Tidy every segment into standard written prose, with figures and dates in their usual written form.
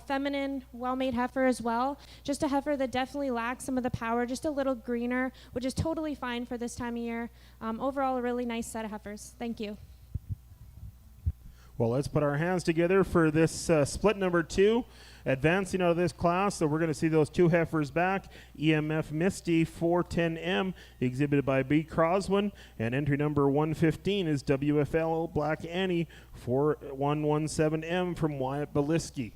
feminine, well-made heifer as well. Just a heifer that definitely lacks some of the power, just a little greener, which is totally fine for this time of year. Overall, a really nice set of heifers. Thank you. Well, let's put our hands together for this split number 2. Advancing out of this class, so we're going to see those 2 heifers back. EMF Misty 410M, exhibited by B. Croswin, and entry number 115 is WFL Black Annie 4117M from Wyatt Beliski.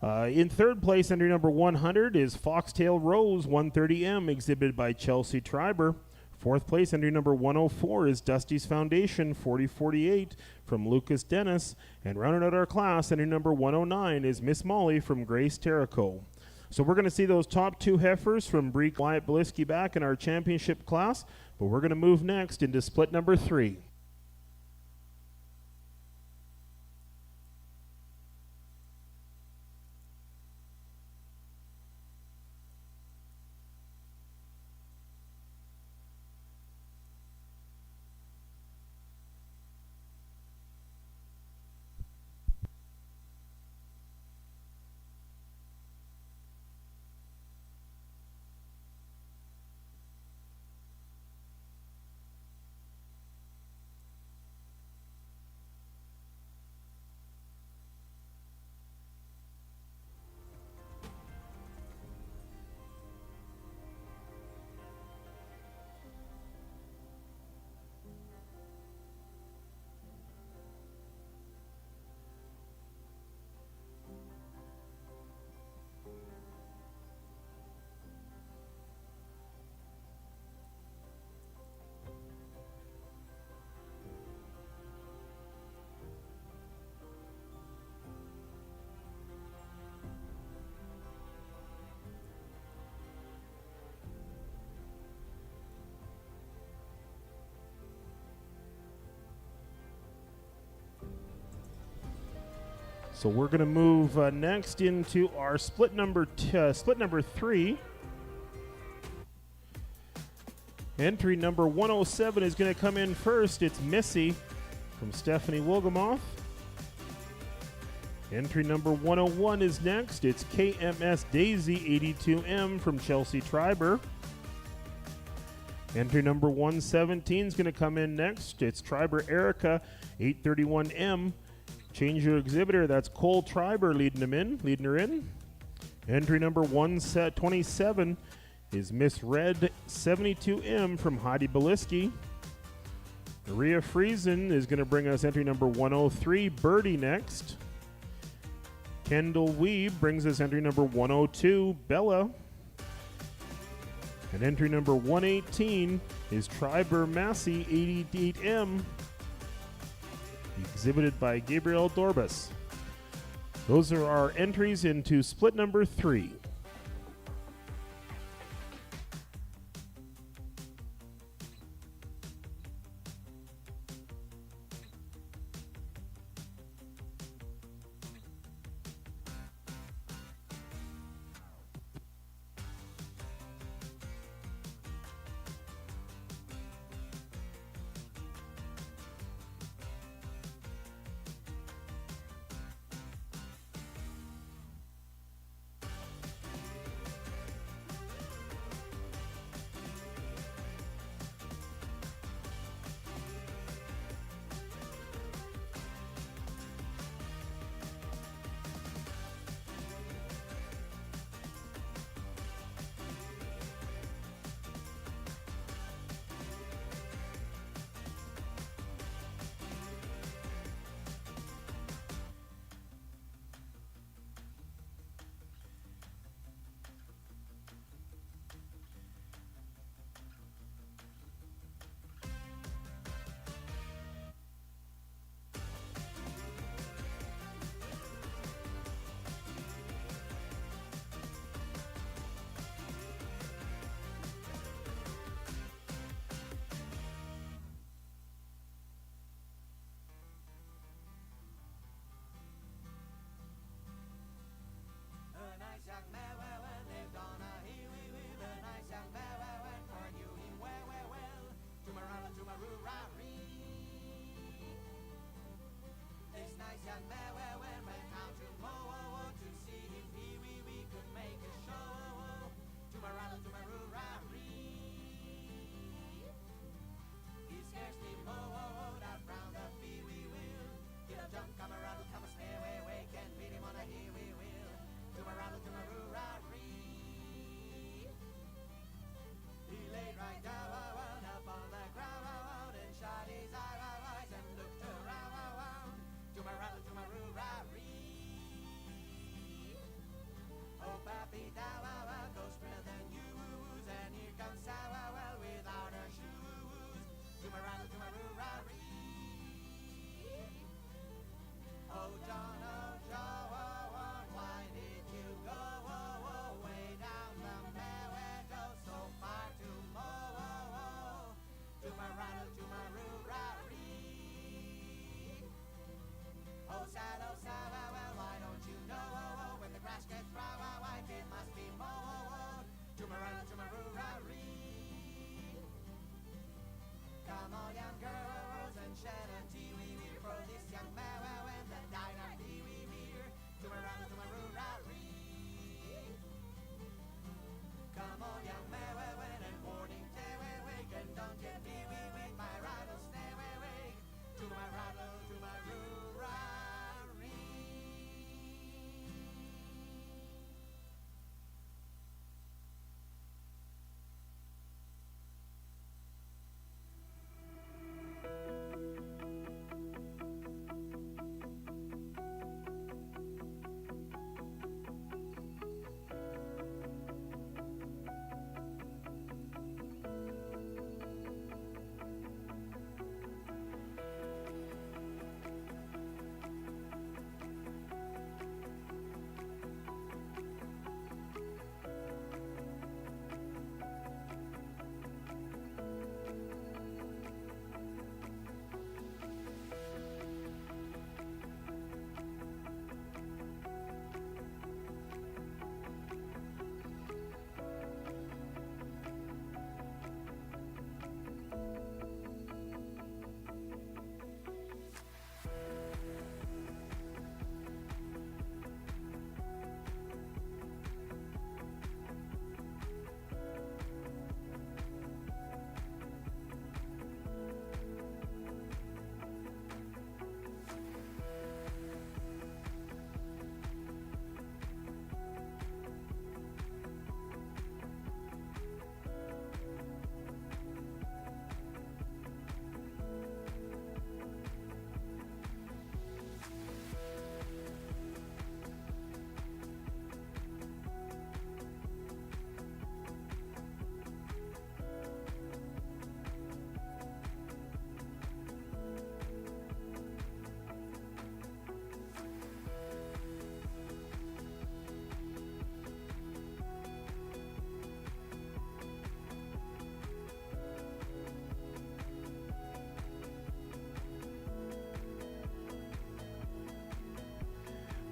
In third place, entry number 100 is Foxtail Rose 130M, exhibited by Chelsea Triber. Fourth place, entry number 104 is Dusty's Foundation 4048 from Lucas Dennis. And rounding out our class, entry number 109 is Miss Molly from Grace Terrico. So we're going to see those top 2 heifers from Breek Wyatt Beliski back in our championship class. But we're going to move next into split number 3. So we're going to move next into our split number 3. Entry number 107 is going to come in first. It's Missy from Stephanie Wolgamoth. Entry number 101 is next. It's KMS Daisy 82M from Chelsea Triber. Entry number 117 is going to come in next. It's Triber Erica 831M. Change your exhibitor. That's Cole Triber leading her in. Entry number 127 is Miss Red 72M from Heidi Beliski. Maria Friesen is going to bring us entry number 103, Birdie next. Kendall Weeb brings us entry number 102, Bella. And entry number 118 is Triber Massey 88M, exhibited by Gabriel Dorbas. Those are our entries into split number 3.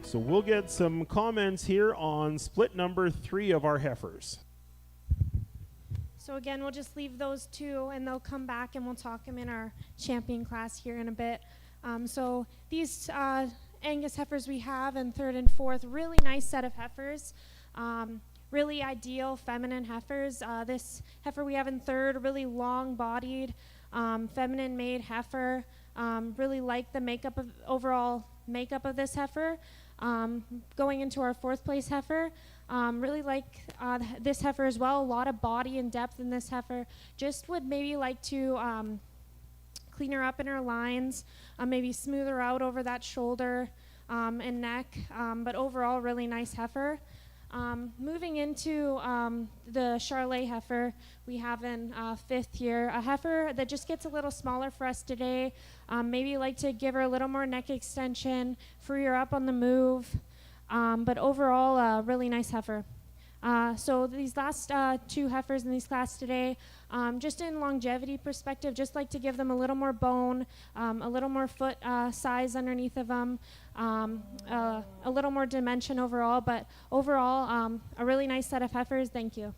So we'll get some comments here on split number 3 of our heifers. So again, we'll just leave those two, and they'll come back, and we'll talk them in our champion class here in a bit. So these Angus heifers we have in third and fourth, really nice set of heifers. Really ideal feminine heifers. This heifer we have in third, really long-bodied, feminine-made heifer. Really like the overall makeup of this heifer. Going into our fourth place heifer, really like this heifer as well. A lot of body and depth in this heifer. Just would maybe like to clean her up in her lines, maybe smooth her out over that shoulder and neck, but overall really nice heifer. Moving into the Charlet heifer we have in fifth here, a heifer that just gets a little smaller for us today. Maybe like to give her a little more neck extension, free her up on the move, but overall really nice heifer. So these last two heifers in these class today, just in longevity perspective, just like to give them a little more bone, a little more foot size underneath of them, a little more dimension overall, but overall a really nice set of heifers. Thank you.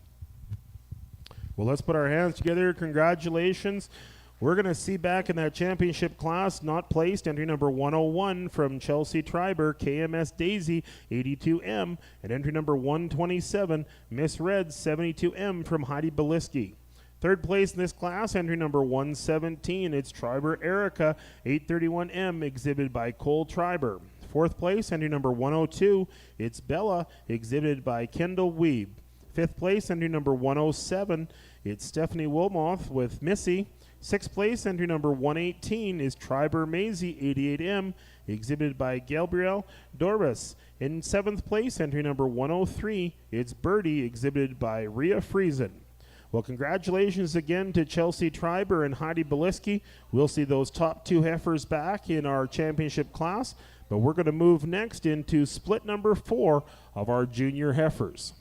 Well, let's put our hands together. Congratulations. We're going to see back in that championship class, not placed, entry number 101 from Chelsea Triber, KMS Daisy, 82M, and entry number 127, Miss Red, 72M from Heidi Beliski. Third place in this class, entry number 117, it's Triber Erica, 831M, exhibited by Cole Triber. Fourth place, entry number 102, it's Bella, exhibited by Kendall Weeb. Fifth place, entry number 107, it's Stephanie Wilmoth with Missy. Sixth place, entry number 118 is Triber Maisie, 88M, exhibited by Gabrielle Dorbas. In seventh place, entry number 103, it's Birdie, exhibited by Rhea Friesen. Well, congratulations again to Chelsea Triber and Heidi Beliski. We'll see those top two heifers back in our championship class, but we're going to move next into split number 4 of our junior heifers.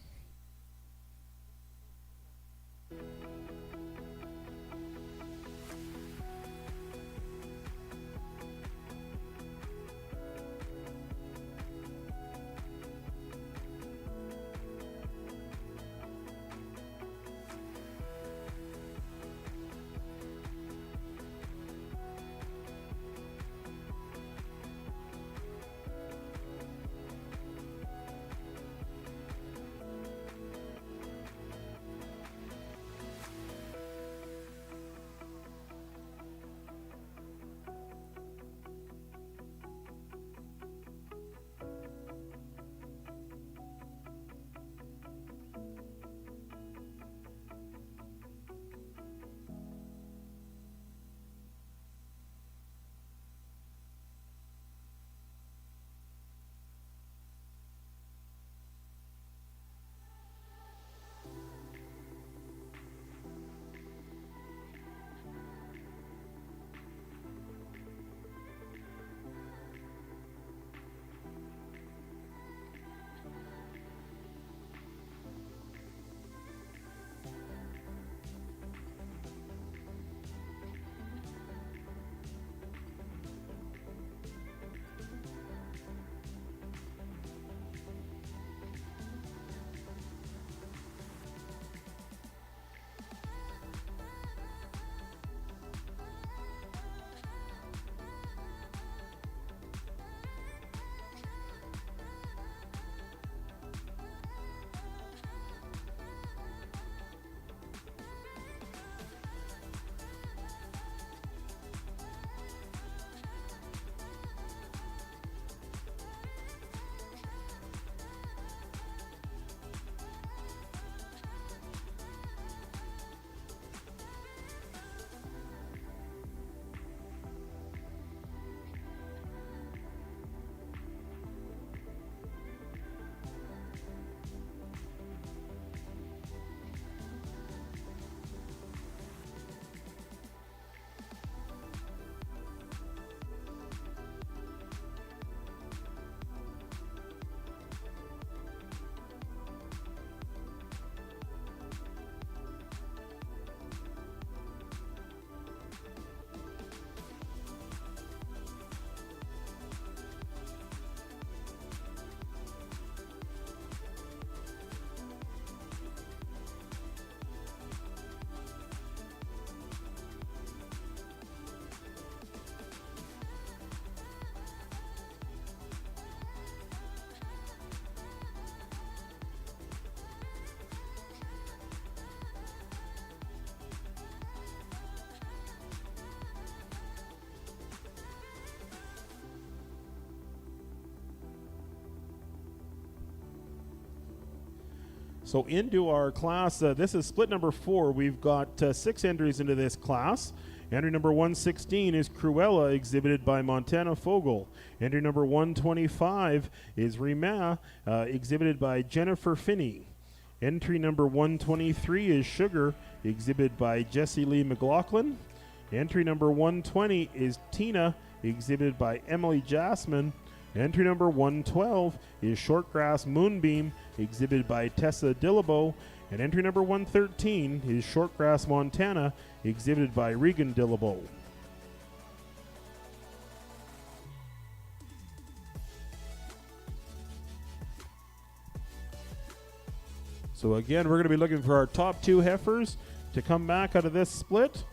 So into our class, this is split number 4. We've got 6 entries into this class. Entry number 116 is Cruella, exhibited by Montana Fogel. Entry number 125 is Rima, exhibited by Jennifer Finney. Entry number 123 is Sugar, exhibited by Jessie Lee McLaughlin. Entry number 120 is Tina, exhibited by Emily Jasmine. Entry number 112 is Shortgrass Moonbeam, exhibited by Tessa Dillabo. And entry number 113 is Shortgrass Montana, exhibited by Regan Dillabo. So again, we're going to be looking for our top 2 heifers to come back out of this split.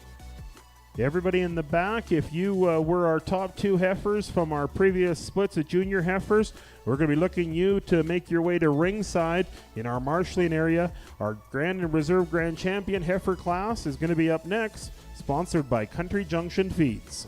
Everybody in the back, if you were our top 2 heifers from our previous splits of junior heifers, we're going to be looking you to make your way to ringside in our Marshland area. Our Grand and Reserve Grand Champion heifer class is going to be up next, sponsored by Country Junction Feeds.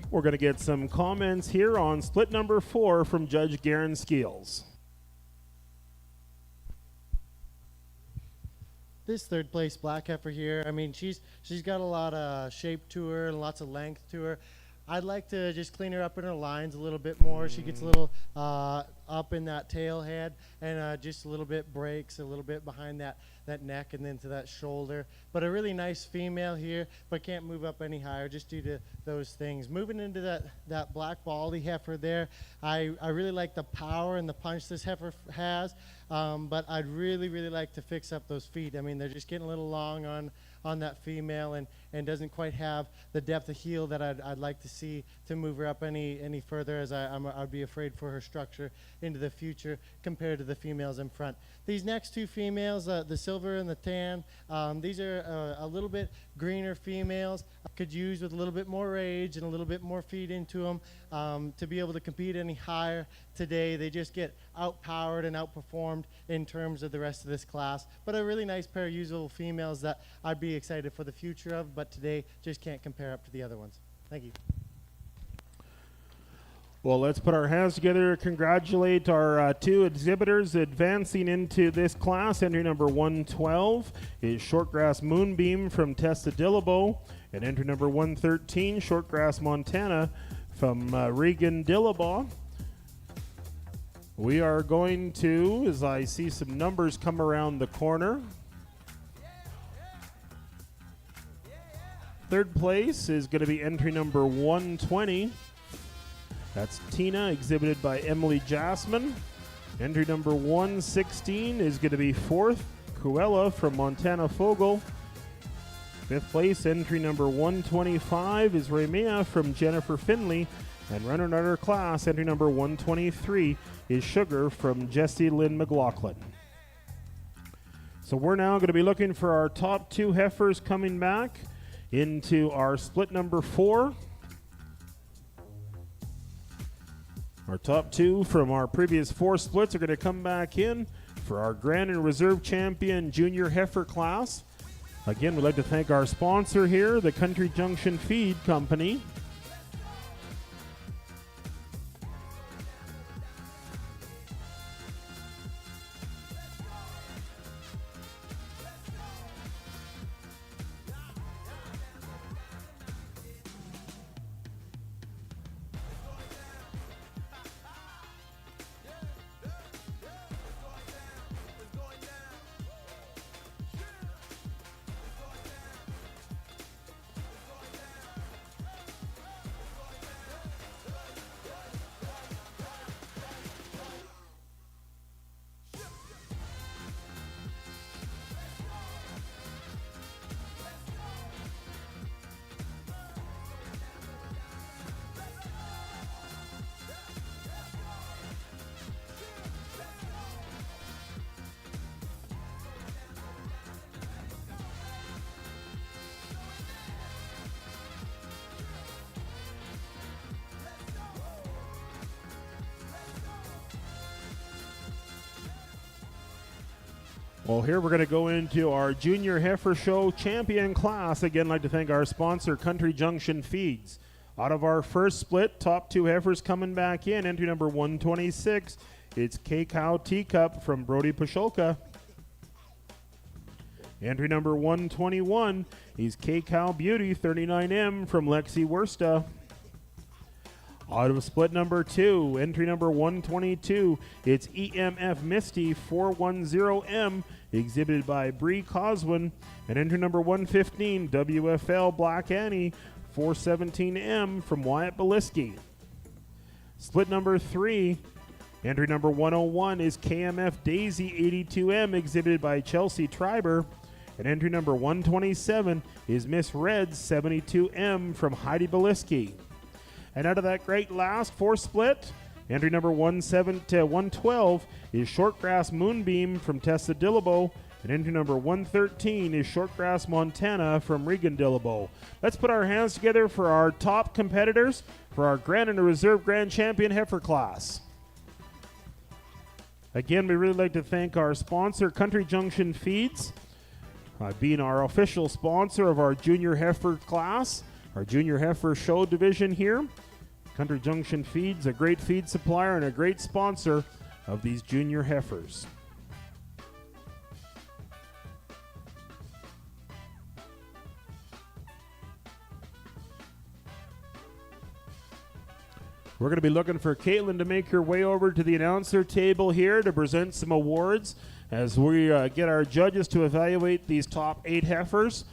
We're going to get some comments here on split number 4 from Judge Garen Skeels. This third place black heifer here, I mean, she's got a lot of shape to her and lots of length to her. I'd like to just clean her up in her lines a little bit more. She gets a little up in that tail head and just a little bit breaks a little bit behind that neck and then to that shoulder. But a really nice female here, but can't move up any higher just due to those things. Moving into that black baldy heifer there, I really like the power and the punch this heifer has, but I'd really like to fix up those feet. I mean, they're just getting a little long on that female and doesn't quite have the depth of heel that I'd like to see to move her up any further, as I'd be afraid for her structure into the future compared to the females in front. These next 2 females, the silver and the tan, these are a little bit greener females. I could use with a little bit more age and a little bit more feed into them to be able to compete any higher today. They just get outpowered and outperformed in terms of the rest of this class. But a really nice pair of usable females that I'd be excited for the future of, but today just can't compare up to the other ones. Thank you. Well, let's put our hands together to congratulate our 2 exhibitors advancing into this class. Entry number 112 is Shortgrass Moonbeam from Tessa Dillabo, and entry number 113, Shortgrass Montana from Regan Dillabaugh. We are going to, as I see some numbers come around the corner, third place is going to be entry number 120. That's Tina, exhibited by Emily Jasmine. Entry number 116 is going to be 4th, Cruella from Montana Fogel. 5th place, entry number 125 is Ramia from Jennifer Finley. And running our class, entry number 123 is Sugar from Jessie Lynn McLaughlin. So we're now going to be looking for our top 2 heifers coming back into our split number 4. Our top 2 from our previous 4 splits are going to come back in for our Grand and Reserve Champion Junior Heifer class. Again, we'd like to thank our sponsor here, the Country Junction Feed Company. Well, here we're going to go into our Junior Heifer Show Champion Class. Again, I'd like to thank our sponsor, Country Junction Feeds. Out of our first split, top two heifers coming back in. Entry number 126, it's K-Cow Teacup from Brody Pasholka. Entry number 121 is K-Cow Beauty 39M from Lexi Worsta. Out of split number 2, entry number 122, it's EMF Misty 410M, exhibited by Bree Coswin. And entry number 115, WFL Black Annie 417M from Wyatt Beliski. Split number 3, entry number 101 is KMF Daisy 82M, exhibited by Chelsea Triber. And entry number 127 is Miss Red 72M from Heidi Beliski. And out of that great last four split, entry number 112 is Shortgrass Moonbeam from Tessa Dillabo. And entry number 113 is Shortgrass Montana from Regan Dillabo. Let's put our hands together for our top competitors for our Grand and Reserve Grand Champion Heifer class. Again, we really like to thank our sponsor, Country Junction Feeds, being our official sponsor of our Junior Heifer class, our Junior Heifer Show division here. Country Junction Feeds, a great feed supplier and a great sponsor of these junior heifers. We're going to be looking for Caitlin to make her way over to the announcer table here to present some awards as we get our judges to evaluate these top 8 heifers.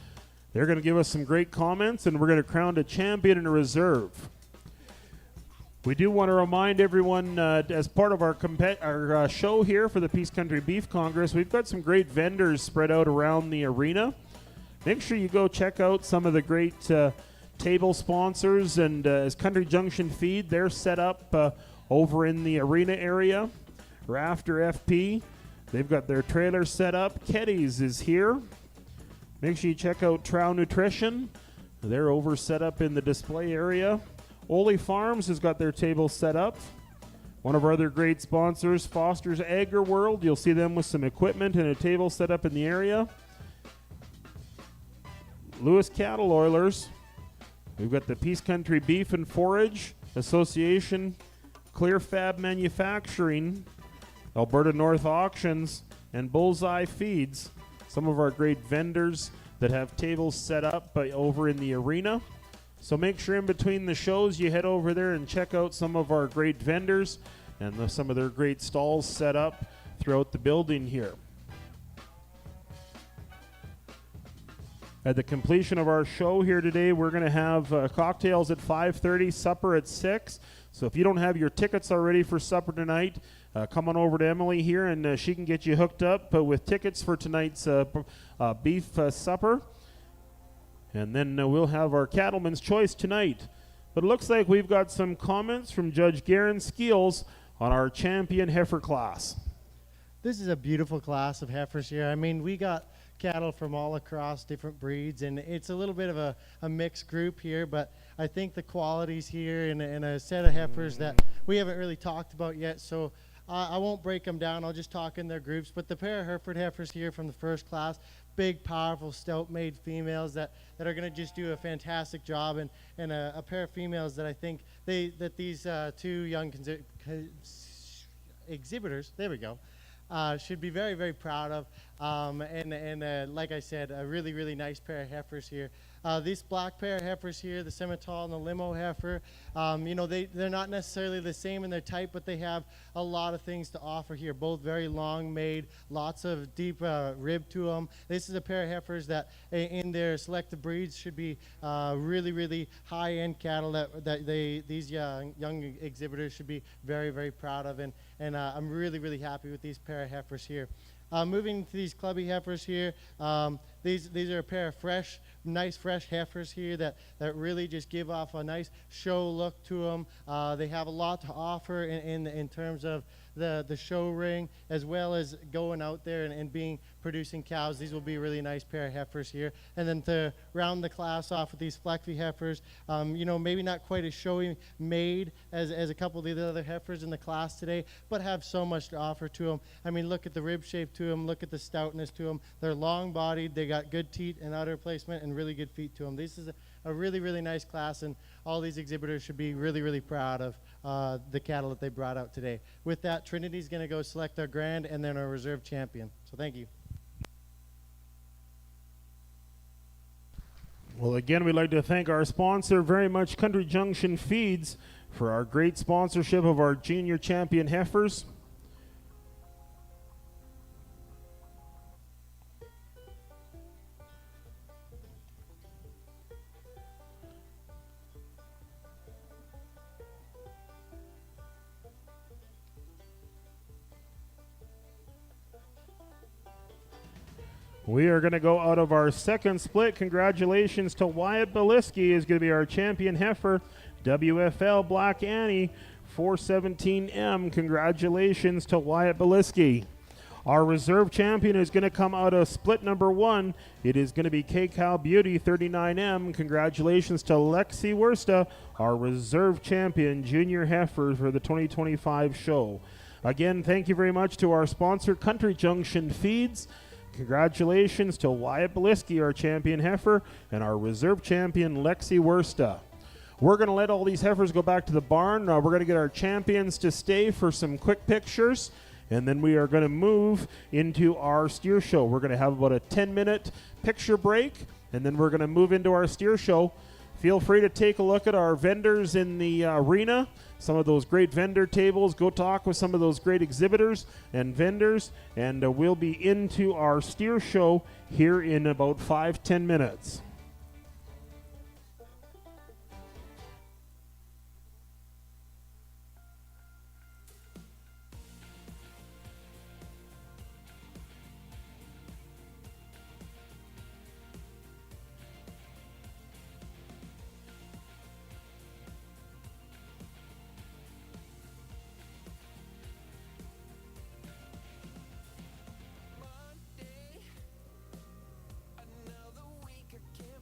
They're going to give us some great comments, and we're going to crown a champion and a reserve. We do want to remind everyone, as part of our show here for the Peace Country Beef Congress, we've got some great vendors spread out around the arena. Make sure you go check out some of the great table sponsors, and as Country Junction Feed, they're set up over in the arena area. Rafter FP, they've got their trailer set up. Keddy's is here. Make sure you check out Trow Nutrition. They're over set up in the display area. Ole Farms has got their table set up. One of our other great sponsors, Foster's Agri World. You'll see them with some equipment and a table set up in the area. Lewis Cattle Oilers. We've got the Peace Country Beef and Forage Association, Clear Fab Manufacturing, Alberta North Auctions, and Bullseye Feeds. Some of our great vendors that have tables set up over in the arena. So make sure in between the shows you head over there and check out some of our great vendors and some of their great stalls set up throughout the building here. At the completion of our show here today, we're going to have cocktails at 5:30, supper at 6. So if you don't have your tickets already for supper tonight, come on over to Emily here and she can get you hooked up with tickets for tonight's beef supper. And then we'll have our Cattleman's Choice tonight. But it looks like we've got some comments from Judge Garen Skeels on our champion heifer class. This is a beautiful class of heifers here. I mean, we got cattle from all across different breeds, and it's a little bit of a mixed group here, but I think the qualities here in a set of heifers that we haven't really talked about yet, so I won't break them down. I'll just talk in their groups. But the pair of Hereford heifers here from the first class, big, powerful, stout-made females that are going to just do a fantastic job, and a pair of females that I think these two young exhibitors, there we go, should be very, very proud of. Like I said, a really, really nice pair of heifers here. These black pair of heifers here, the Simmental and the Limo heifer, they're not necessarily the same in their type, but they have a lot of things to offer here. Both very long made, lots of deep rib to them. This is a pair of heifers that in their selected breeds should be really, really high-end cattle that these young exhibitors should be very, very proud of. And I'm really, really happy with these pair of heifers here. Moving to these clubby heifers here, these are a pair of nice fresh heifers here that really just give off a nice show look to them. They have a lot to offer in terms of the show ring, as well as going out there and producing cows. These will be a really nice pair of heifers here. And then to round the class off with these flexy heifers, maybe not quite as showy made as a couple of the other heifers in the class today, but have so much to offer to them. I mean, look at the rib shape to them, look at the stoutness to them. They're long bodied, they got good teat and udder placement, and really good feet to them. This is a really, really nice class, and all these exhibitors should be really, really proud of the cattle that they brought out today. With that, Trinity's going to go select our Grande and then our reserve champion. So thank you. Well, again, we'd like to thank our sponsor very much, Country Junction Feeds, for our great sponsorship of our junior champion heifers. We are going to go out of our second split. Congratulations to Wyatt Beliski, is going to be our champion heifer. WFL Black Annie 417M. Congratulations to Wyatt Beliski. Our reserve champion is going to come out of split number 1. It is going to be K-Cow Beauty 39M. Congratulations to Lexi Wursta, our reserve champion junior heifer for the 2025 show. Again, thank you very much to our sponsor, Country Junction Feeds. Congratulations to Wyatt Beliski, our champion heifer, and our reserve champion, Lexi Wursta. We're going to let all these heifers go back to the barn. We're going to get our champions to stay for some quick pictures, and then we are going to move into our steer show. We're going to have about a 10-minute picture break, and then we're going to move into our steer show. Feel free to take a look at our vendors in the arena, some of those great vendor tables. Go talk with some of those great exhibitors and vendors, and we'll be into our steer show here in about 5-10 minutes. Another week, I can't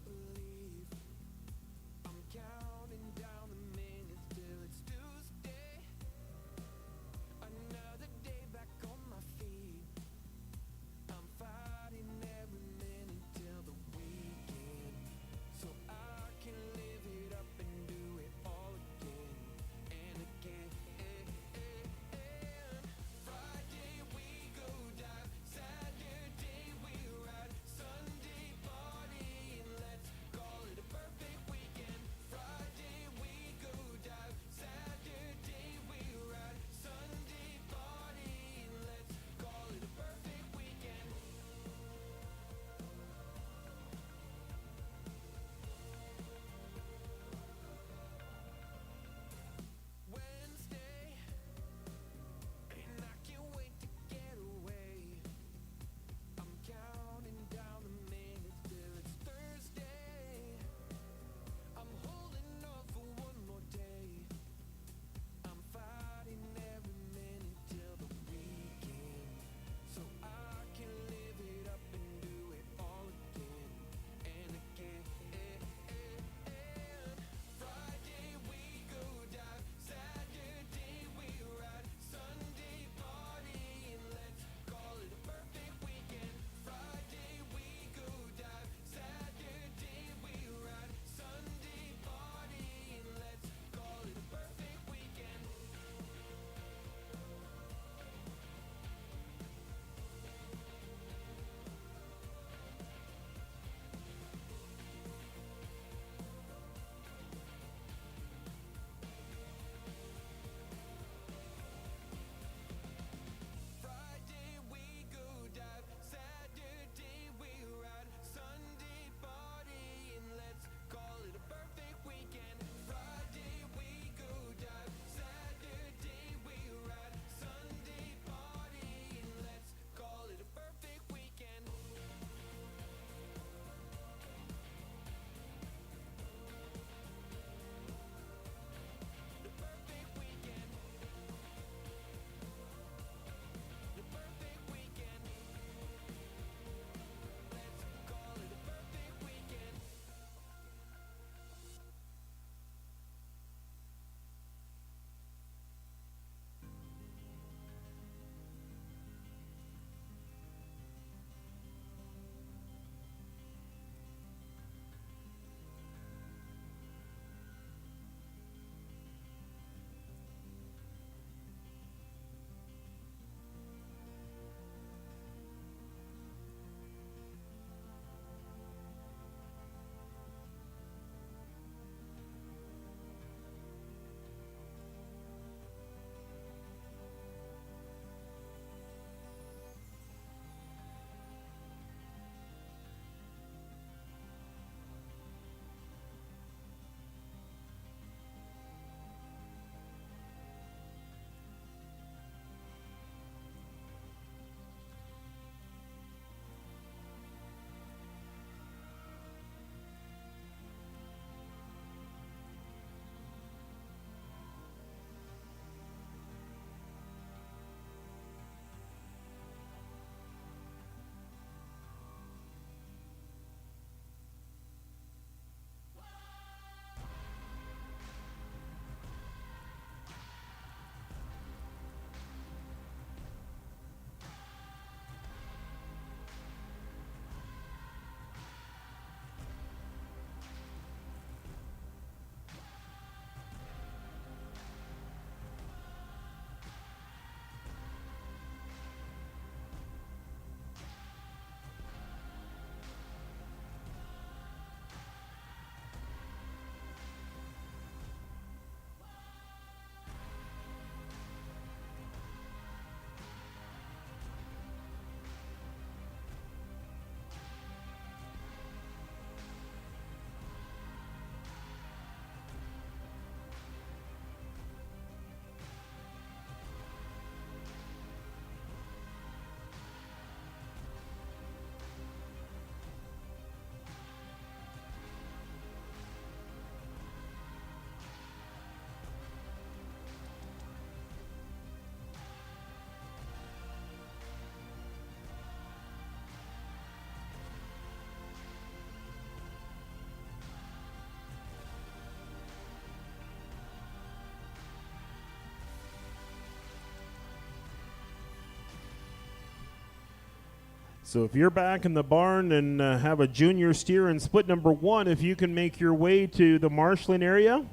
So if you're back in the barn and have a junior steer in split number 1, if you can make your way to the marshaling area,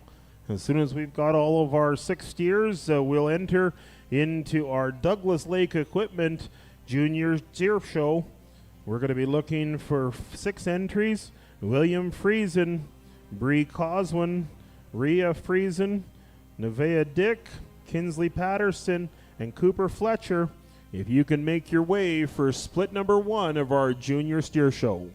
as soon as we've got all of our 6 steers, we'll enter into our Douglas Lake Equipment Junior Steer Show. We're going to be looking for 6 entries: William Friesen, Bree Coswin, Rhea Friesen, Nevaeh Dick, Kinsley Patterson, and Cooper Fletcher. If you can make your way for split number 1 of our Junior Steer Show.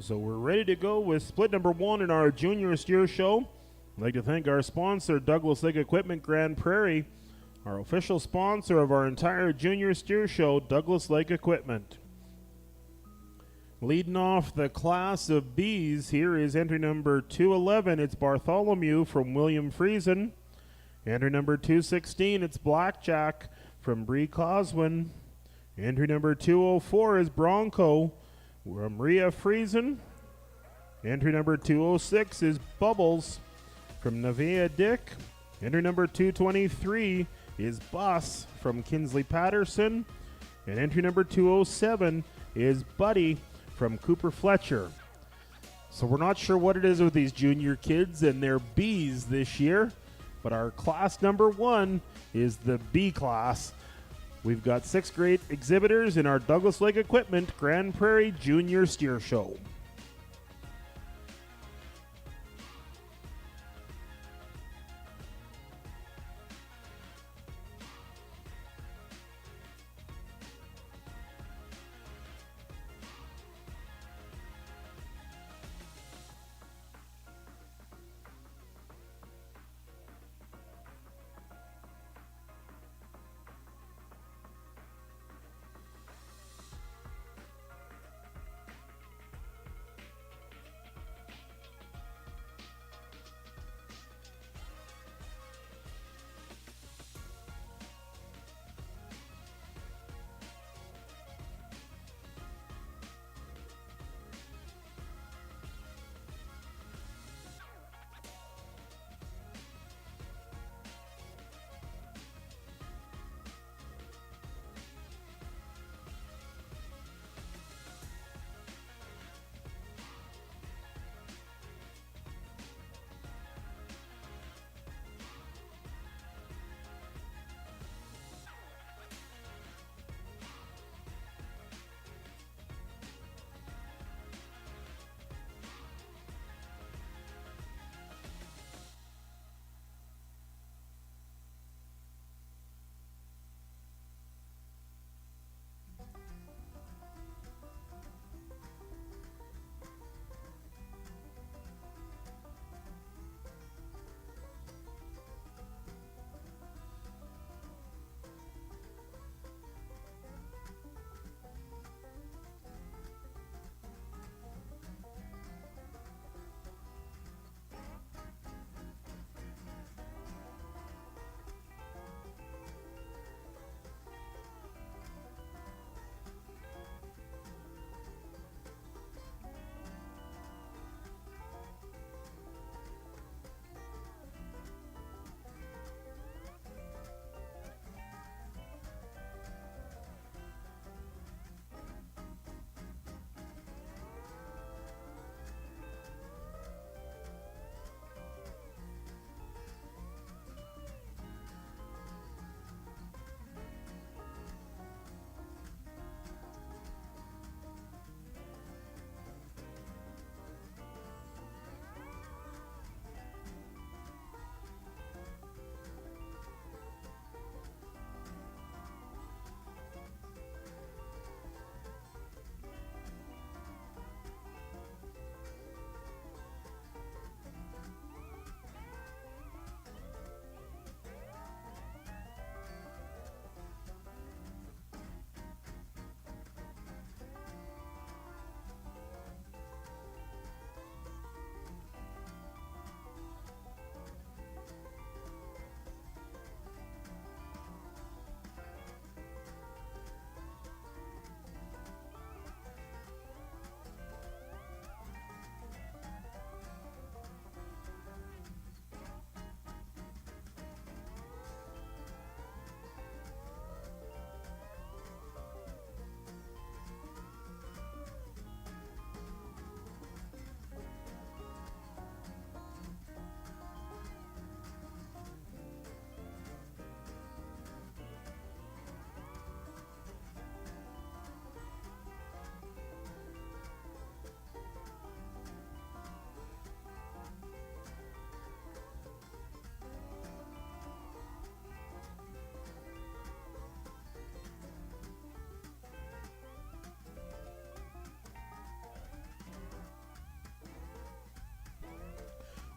So we're ready to go with split number 1 in our Junior Steer Show. I'd like to thank our sponsor, Douglas Lake Equipment Grande Prairie, our official sponsor of our entire Junior Steer Show, Douglas Lake Equipment. Leading off the class of Bs here is entry number 211. It's Bartholomew from William Friesen. Entry number 216, it's Blackjack from Bree Coswin. Entry number 204 is Bronco from Rhea Friesen. Entry number 206 is Bubbles from Nevaeh Dick. Entry number 223 is Bus from Kinsley Patterson. And entry number 207 is Buddy from Cooper Fletcher. So we're not sure what it is with these junior kids and their Bs this year, but our class number 1 is the B class. We've got 6 great exhibitors in our Douglas Lake Equipment Grande Prairie Junior Steer Show.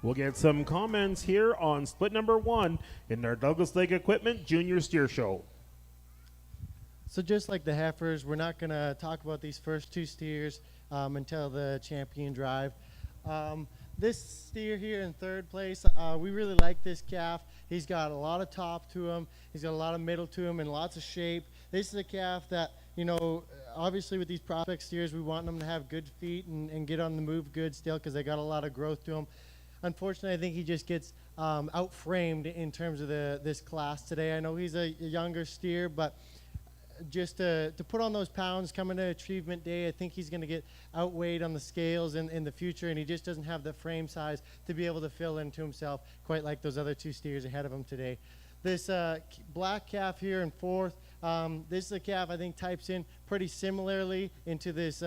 We'll get some comments here on split number 1 in our Douglas Lake Equipment Junior Steer Show. So just like the heifers, we're not going to talk about these first 2 steers until the champion drive. This steer here in 3rd place, we really like this calf. He's got a lot of top to him. He's got a lot of middle to him and lots of shape. This is a calf that, you know, obviously with these prospect steers, we want them to have good feet and get on the move good still because they got a lot of growth to them. Unfortunately, I think he just gets out-framed in terms of this class today. I know he's a younger steer, but just to put on those pounds coming to achievement day, I think he's going to get outweighed on the scales in the future, and he just doesn't have the frame size to be able to fill into himself quite like those other 2 steers ahead of him today. This black calf here in 4th, this is a calf I think types in pretty similarly into this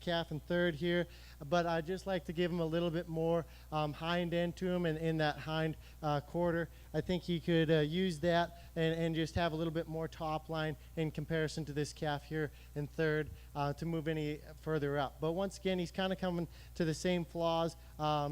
calf in 3rd here, but I just like to give him a little bit more hind end to him and in that hind quarter. I think he could use that and just have a little bit more top line in comparison to this calf here in 3rd to move any further up. But once again, he's kind of coming to the same flaws.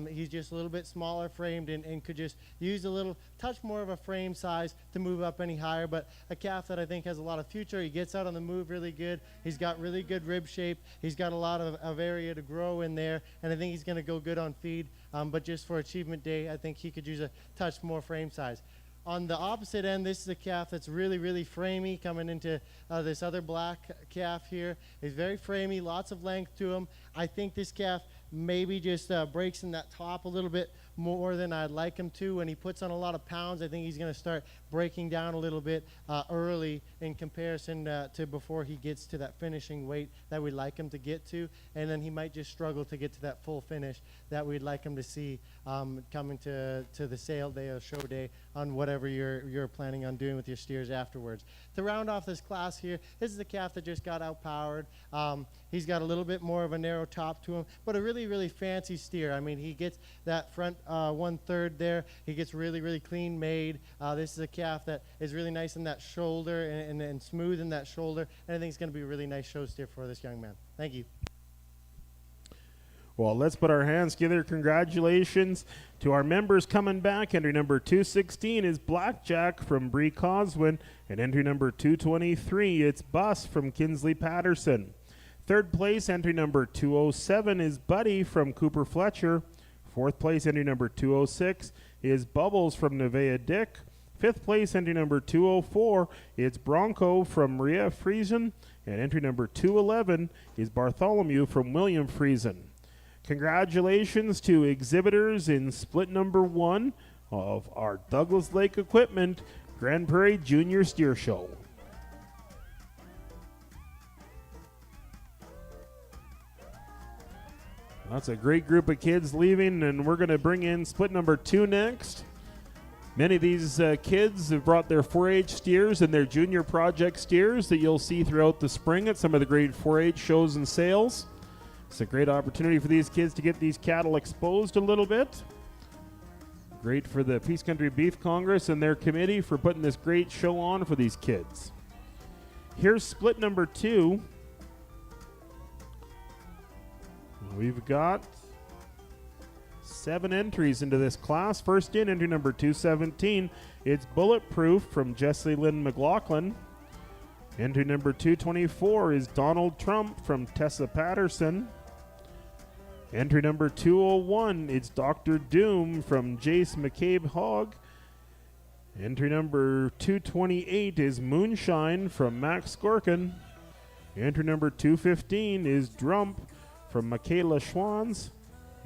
He's just a little bit smaller framed and could just use a little touch more of a frame size to move up any higher. But a calf that I think has a lot of future. He gets out on the move really good. He's got really good rib shape. He's got a lot of area to grow in there, and I think he's going to go good on feed. But just for achievement day, I think he could use a touch more frame size. On the opposite end, this is a calf that's really, really framey coming into this other black calf here. He's very framey, lots of length to him. I think this calf maybe just breaks in that top a little bit more than I'd like him to. When he puts on a lot of pounds, I think he's going to start breaking down a little bit early in comparison to before he gets to that finishing weight that we'd like him to get to. And then he might just struggle to get to that full finish that we'd like him to see coming to the sale day or show day on whatever you're planning on doing with your steers afterwards. To round off this class here, this is the calf that just got outpowered. He's got a little bit more of a narrow top to him, but a really, really fancy steer. I mean, he gets that front 1/3 there. He gets really, really clean made. This is a calf that is really nice in that shoulder and smooth in that shoulder, and I think it's going to be a really nice show steer for this young man. Thank you. Well, let's put our hands together. Congratulations to our members coming back. Entry number 216 is Blackjack from Bree Coswin, and entry number 223, it's Bus from Kinsley Patterson. 3rd place, entry number 207 is Buddy from Cooper Fletcher. 4th place, entry number 206 is Bubbles from Nevaeh Dick. 5th place, entry number 204, it's Bronco from Maria Friesen. And entry number 211 is Bartholomew from William Friesen. Congratulations to exhibitors in split number 1 of our Douglas Lake Equipment Grand Prairie Junior Steer Show. That's a great group of kids leaving, and we're going to bring in split number 2 next. Many of these kids have brought their 4-H steers and their junior project steers that you'll see throughout the spring at some of the great 4-H shows and sales. It's a great opportunity for these kids to get these cattle exposed a little bit. Great for the Peace Country Beef Congress and their committee for putting this great show on for these kids. Here's split number 2. We've got 7 entries into this class. First in, entry number 217, it's Bulletproof from Jessie Lynn McLaughlin. Entry number 224 is Donald Trump from Tessa Patterson. Entry number 201, it's Dr. Doom from Jace McCabe Hogg. Entry number 228 is Moonshine from Max Gorkin. Entry number 215 is Drump from Michaela Schwans.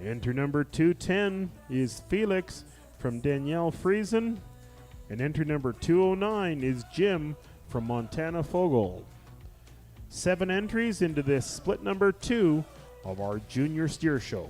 Entry number 210 is Felix from Danielle Friesen. And entry number 209 is Jim from Montana Fogel. 7 entries into this split number 2 of our Junior Steer Show.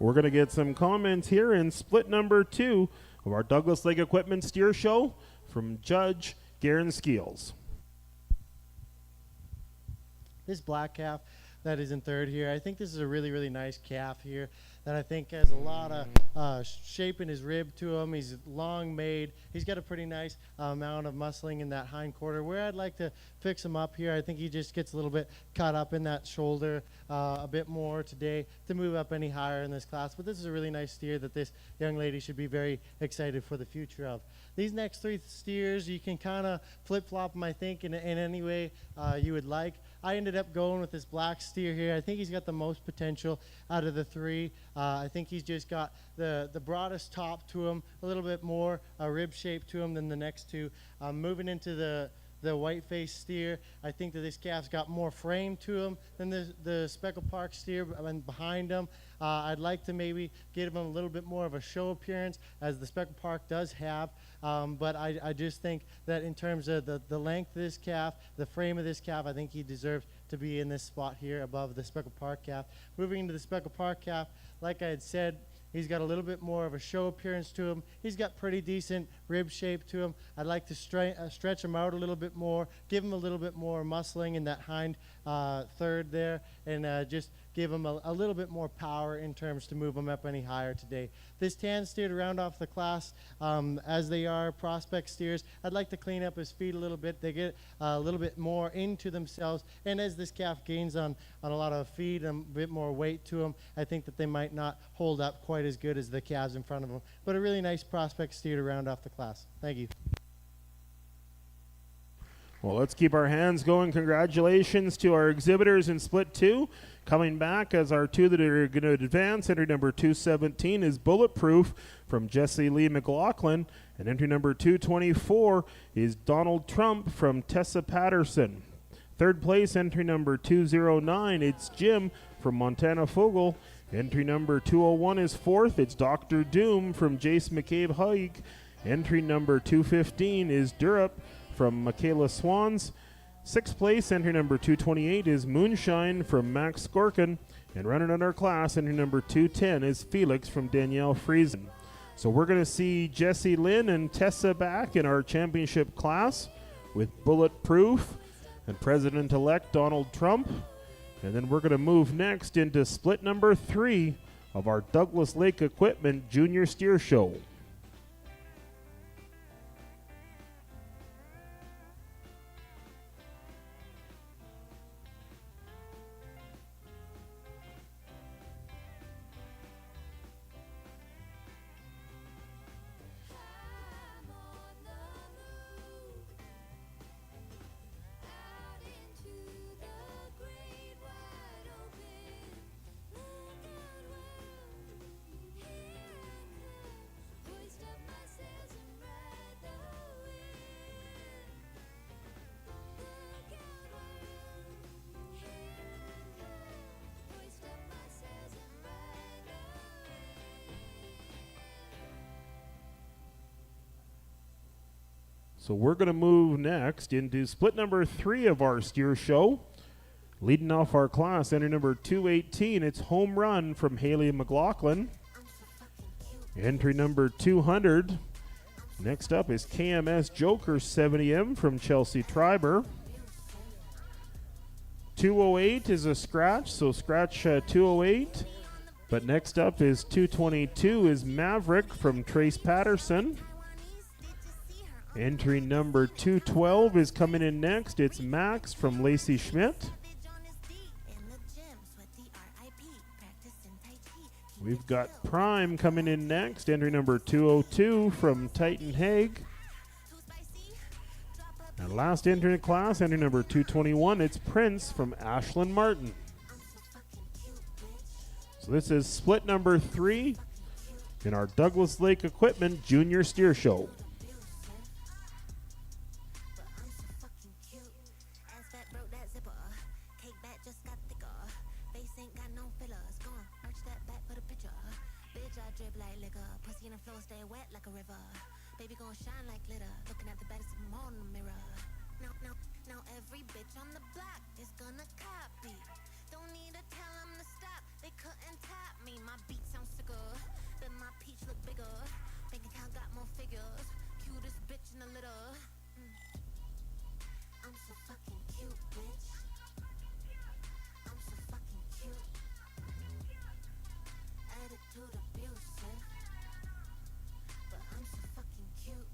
We're going to get some comments here in split number 2 of our Douglas Lake Equipment Steer Show from Judge Garen Skeels. This black calf that is in third here, I think this is a really, really nice calf here that I think has a lot of shape in his rib to him. He's long made. He's got a pretty nice amount of muscling in that hind quarter. Where I'd like to fix him up here, I think he just gets a little bit caught up in that shoulder a bit more today to move up any higher in this class. But this is a really nice steer that this young lady should be very excited for the future of. These next 3 steers, you can kind of flip-flop them, I think, in any way you would like. I ended up going with this black steer here. I think he's got the most potential out of the 3. I think he's just got the broadest top to him, a little bit more rib shape to him than the next 2. Moving into the white-faced steer, I think that this calf's got more frame to him than the Speckle Park steer behind him. I'd like to maybe give him a little bit more of a show appearance, as the Speckle Park does have. But I just think that in terms of the length of this calf, the frame of this calf, I think he deserves to be in this spot here above the Speckle Park calf. Moving into the Speckle Park calf, like I had said, he's got a little bit more of a show appearance to him. He's got pretty decent rib shape to him. I'd like to stretch him out a little bit more, give him a little bit more muscling in that hind third there, and just give him a little bit more power in terms to move him up any higher today. This tan steer, to round off the class, as they are prospect steers, I'd like to clean up his feet a little bit. They get a little bit more into themselves, and as this calf gains on a lot of feed and a bit more weight to him, I think that they might not hold up quite as good as the calves in front of them. But a really nice prospect steer to round off the class. Thank you. Well, let's keep our hands going. Congratulations to our exhibitors in split 2. Coming back as our 2 that are going to advance, entry number 217 is Bulletproof from Jesse Lee McLaughlin, and entry number 224 is Donald Trump from Tessa Patterson. Third place, entry number 209, it's Jim from Montana Fogel. Entry number 201 is fourth, it's Dr. Doom from Jace McCabe Haig. Entry number 215 is Durup from Michaela Swans. Sixth place, entry number 228 is Moonshine from Max Skorkin. And running on our class, entry number 210 is Felix from Danielle Friesen. So we're going to see Jesse Lynn and Tessa back in our championship class with Bulletproof and President-elect Donald Trump. And then we're going to move next into split number 3 of our Douglas Lake Equipment Junior Steer Show. So we're going to move next into split number 3 of our steer show. Leading off our class, entry number 218, it's Home Run from Haley McLaughlin. Entry number 200. Next up is KMS Joker 70M from Chelsea Triber. 208 is a scratch, so scratch 208. But next up is 222 is Maverick from Trace Patterson. Entry number 212 is coming in next. It's Max from Lacey Schmidt. We've got Prime coming in next. Entry number 202 from Titan Haig. And last entry in class, entry number 221, it's Prince from Ashlyn Martin. So this is split number 3 in our Douglas Lake Equipment Junior Steer Show. Baby gon' shine like glitter, looking at the baddest of them all in the mirror. Now every bitch on the block is gonna copy. Don't need to tell them to stop, they couldn't top me. My beat sounds figures. Cutest bitch in the litter. I'm so fucking cute, bitch. I'm so fucking cute. Attitude abusive, but I'm so fucking cute.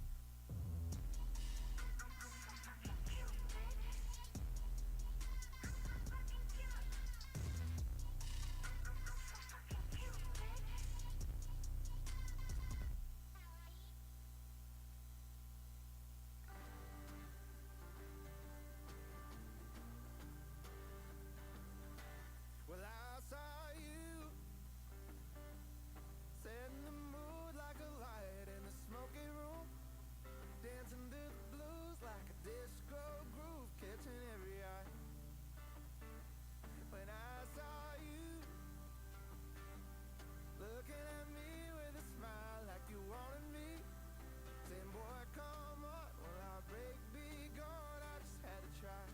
Well, I saw you setting the mood like a light in a smoky room, dancing to the blues like a disco groove, catching every eye. When I saw you looking at me with a smile like you wanted me, saying, boy, come on, will our break be gone? I just had to try.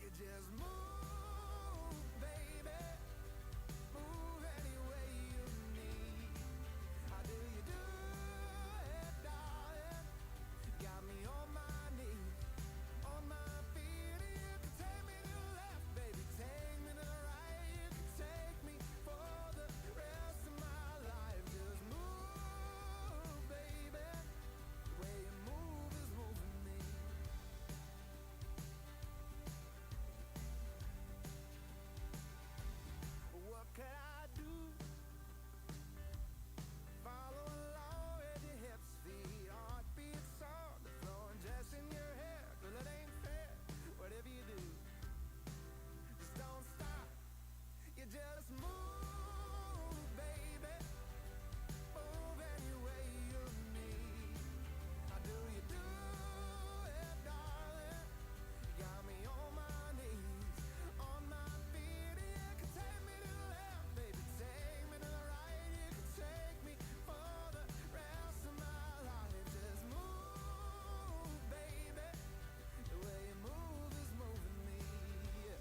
You just move, baby. Move any way you need. How do you do it, darling? Got me on my knees, on my feet. You can take me to the left, baby. Take me to the right. You can take me for the rest of my life. Just move, baby. The way you move is moving me. What could I do? Follow along with your hips, feet, heartbeat, song, the flowing dress in your hair. Girl, it ain't fair. Whatever you do, just don't stop. You just move, baby. Move any way you need. How do you do it, darling? You got me on my knees, on my feet. You can take me to the left, baby. Take me to the right. You can take me for the rest of my life. Just move, baby. The way you move is moving me. Yeah.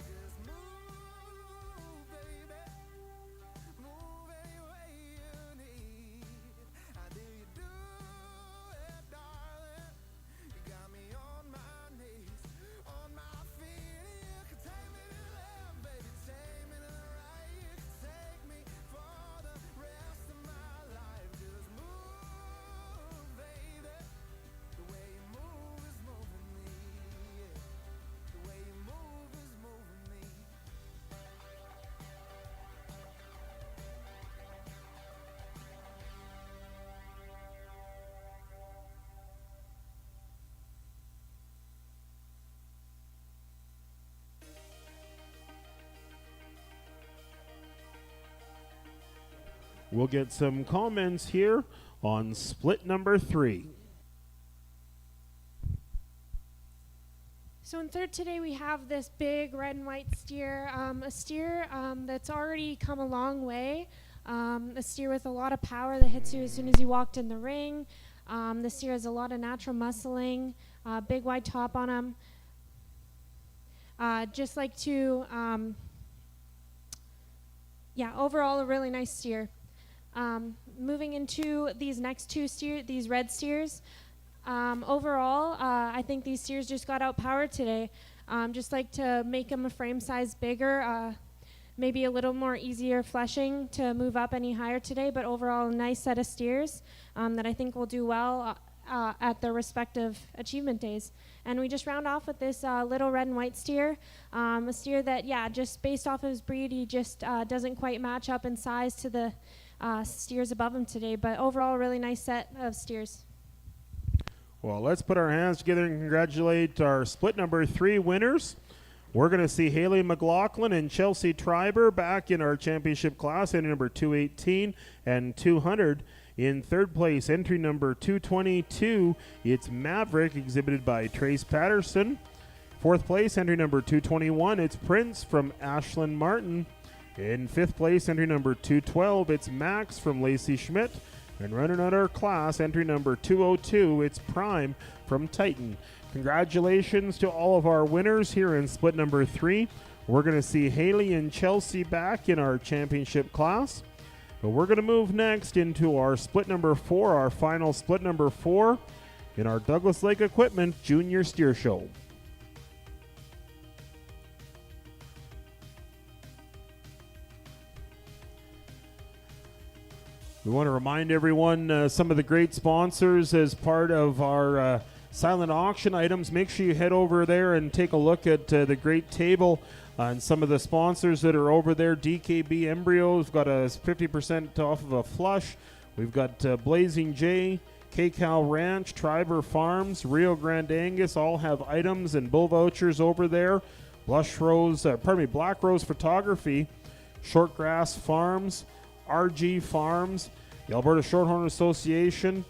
Just move, baby. Move any way you need. How do you do it, darling? You got me on my knees, on my feet. You can take me to the left, baby. Take me to the right. You can take me for the rest of my life. Just move, baby. The way you move is moving me. Yeah. The way you move is moving me. We'll get some comments here on split number 3. So in third today we have this big red and white steer, a steer that's already come a long way, a steer with a lot of power that hits you as soon as you walked in the ring. The steer has a lot of natural muscling, big wide top on him. Just like to, overall a really nice steer. Moving into these next two these red steers. Overall, I think these steers just got outpowered today. Just like to make them a frame size bigger, maybe a little more easier fleshing to move up any higher today, but overall a nice set of steers that I think will do well at their respective achievement days. And we just round off with this little red and white steer, a steer that, just based off of his breed, he just doesn't quite match up in size to the steers above him today, but overall a really nice set of steers. Well, let's put our hands together and congratulate our split number 3 winners. We're going to see Haley McLaughlin and Chelsea Treiber back in our championship class, entry number 218 and 200. In third place, entry number 222, it's Maverick, exhibited by Trace Patterson. Fourth place, entry number 221, it's Prince from Ashland Martin. In fifth place, entry number 212, it's Max from Lacey Schmidt. And running out our class, entry number 202, it's Prime from Titan. Congratulations to all of our winners here in split number 3. We're going to see Haley and Chelsea back in our championship class. But we're going to move next into our split number 4, our final split number 4 in our Douglas Lake Equipment Junior Steer Show. We want to remind everyone some of the great sponsors as part of our silent auction items. Make sure you head over there and take a look at the great table and some of the sponsors that are over there. DKB Embryos got a 50% off of a flush. We've got Blazing J, K-Cal Ranch, Triber Farms, Rio Grande Angus all have items and bull vouchers over there. Black Rose Photography, Shortgrass Farms, RG Farms, the Alberta Shorthorn Association,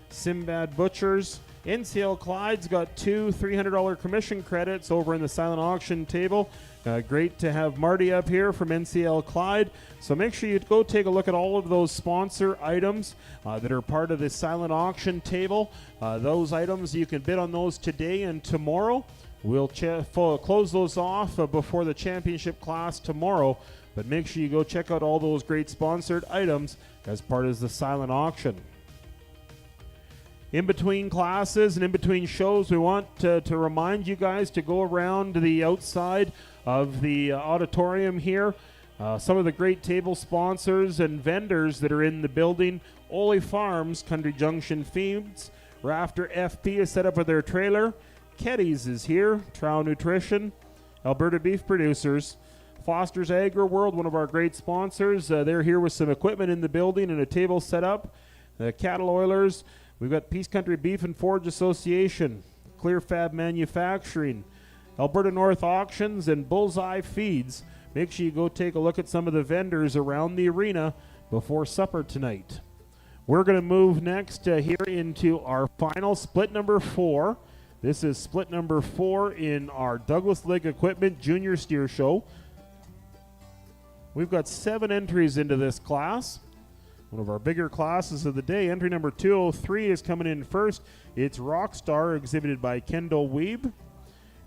Simbad Butchers. NCL Clyde's got 2 $300 commission credits over in the silent auction table. Great to have Marty up here from NCL Clyde. So make sure you go take a look at all of those sponsor items that are part of the silent auction table. Those items, you can bid on those today and tomorrow. We'll close those off before the championship class tomorrow. But make sure you go check out all those great sponsored items as part of the silent auction. In between classes and in between shows, we want to remind you guys to go around the outside of the auditorium here. Some of the great table sponsors and vendors that are in the building. Ole Farms, Country Junction Feeds. Rafter FP is set up with their trailer. Keddy's is here. Trow Nutrition. Alberta Beef Producers. Foster's Agri World, one of our great sponsors. They're here with some equipment in the building and a table set up. The Cattle Oilers. We've got Peace Country Beef and Forage Association. Clear Fab Manufacturing. Alberta North Auctions and Bullseye Feeds. Make sure you go take a look at some of the vendors around the arena before supper tonight. We're going to move next here into our final split number 4. This is split number 4 in our Douglas Lake Equipment Junior Steer Show. We've got 7 entries into this class. One of our bigger classes of the day. Entry number 203 is coming in first. It's Rockstar, exhibited by Kendall Weeb.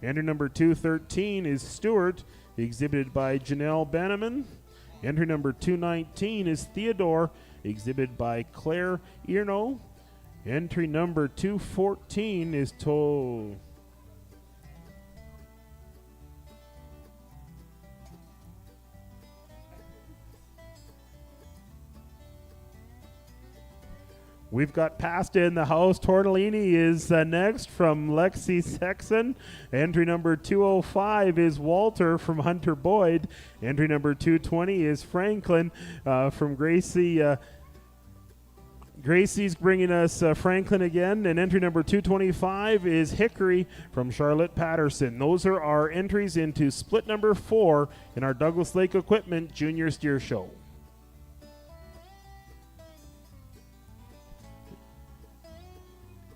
Entry number 213 is Stewart, exhibited by Janelle Banneman. Entry number 219 is Theodore, exhibited by Claire Earno. Entry number 214 is We've got pasta in the house. Tortellini is next from Lexi Sexton. Entry number 205 is Walter from Hunter Boyd. Entry number 220 is Franklin from Gracie. Gracie's bringing us Franklin again. And entry number 225 is Hickory from Charlotte Patterson. Those are our entries into split number 4 in our Douglas Lake Equipment Junior Steer Show.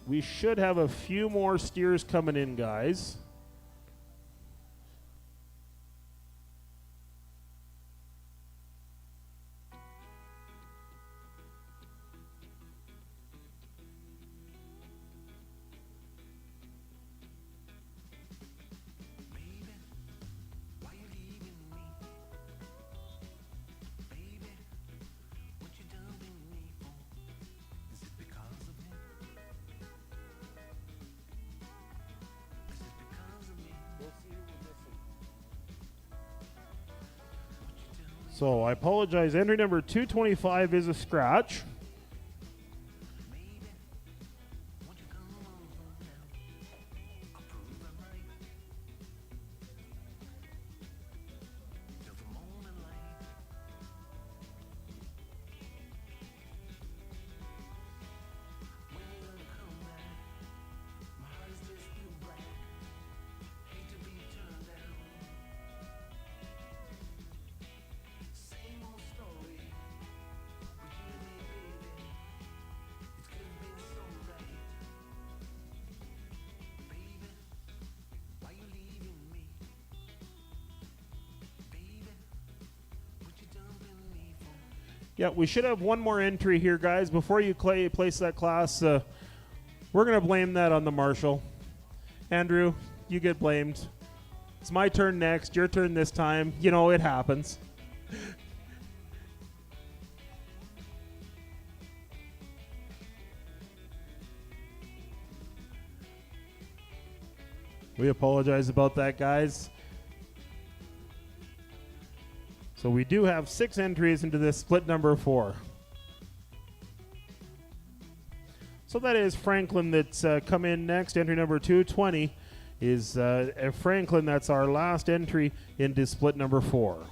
We should have a few more steers coming in, guys. So I apologize. Entry number 225 is a scratch. Yeah, we should have one more entry here, guys. Before you place that class, we're going to blame that on the marshal. Andrew, you get blamed. It's my turn next, your turn this time. You know, it happens. We apologize about that, guys. So we do have 6 entries into this split number 4. So that is Franklin that's come in next. Entry number 220 is Franklin. That's our last entry into split number 4.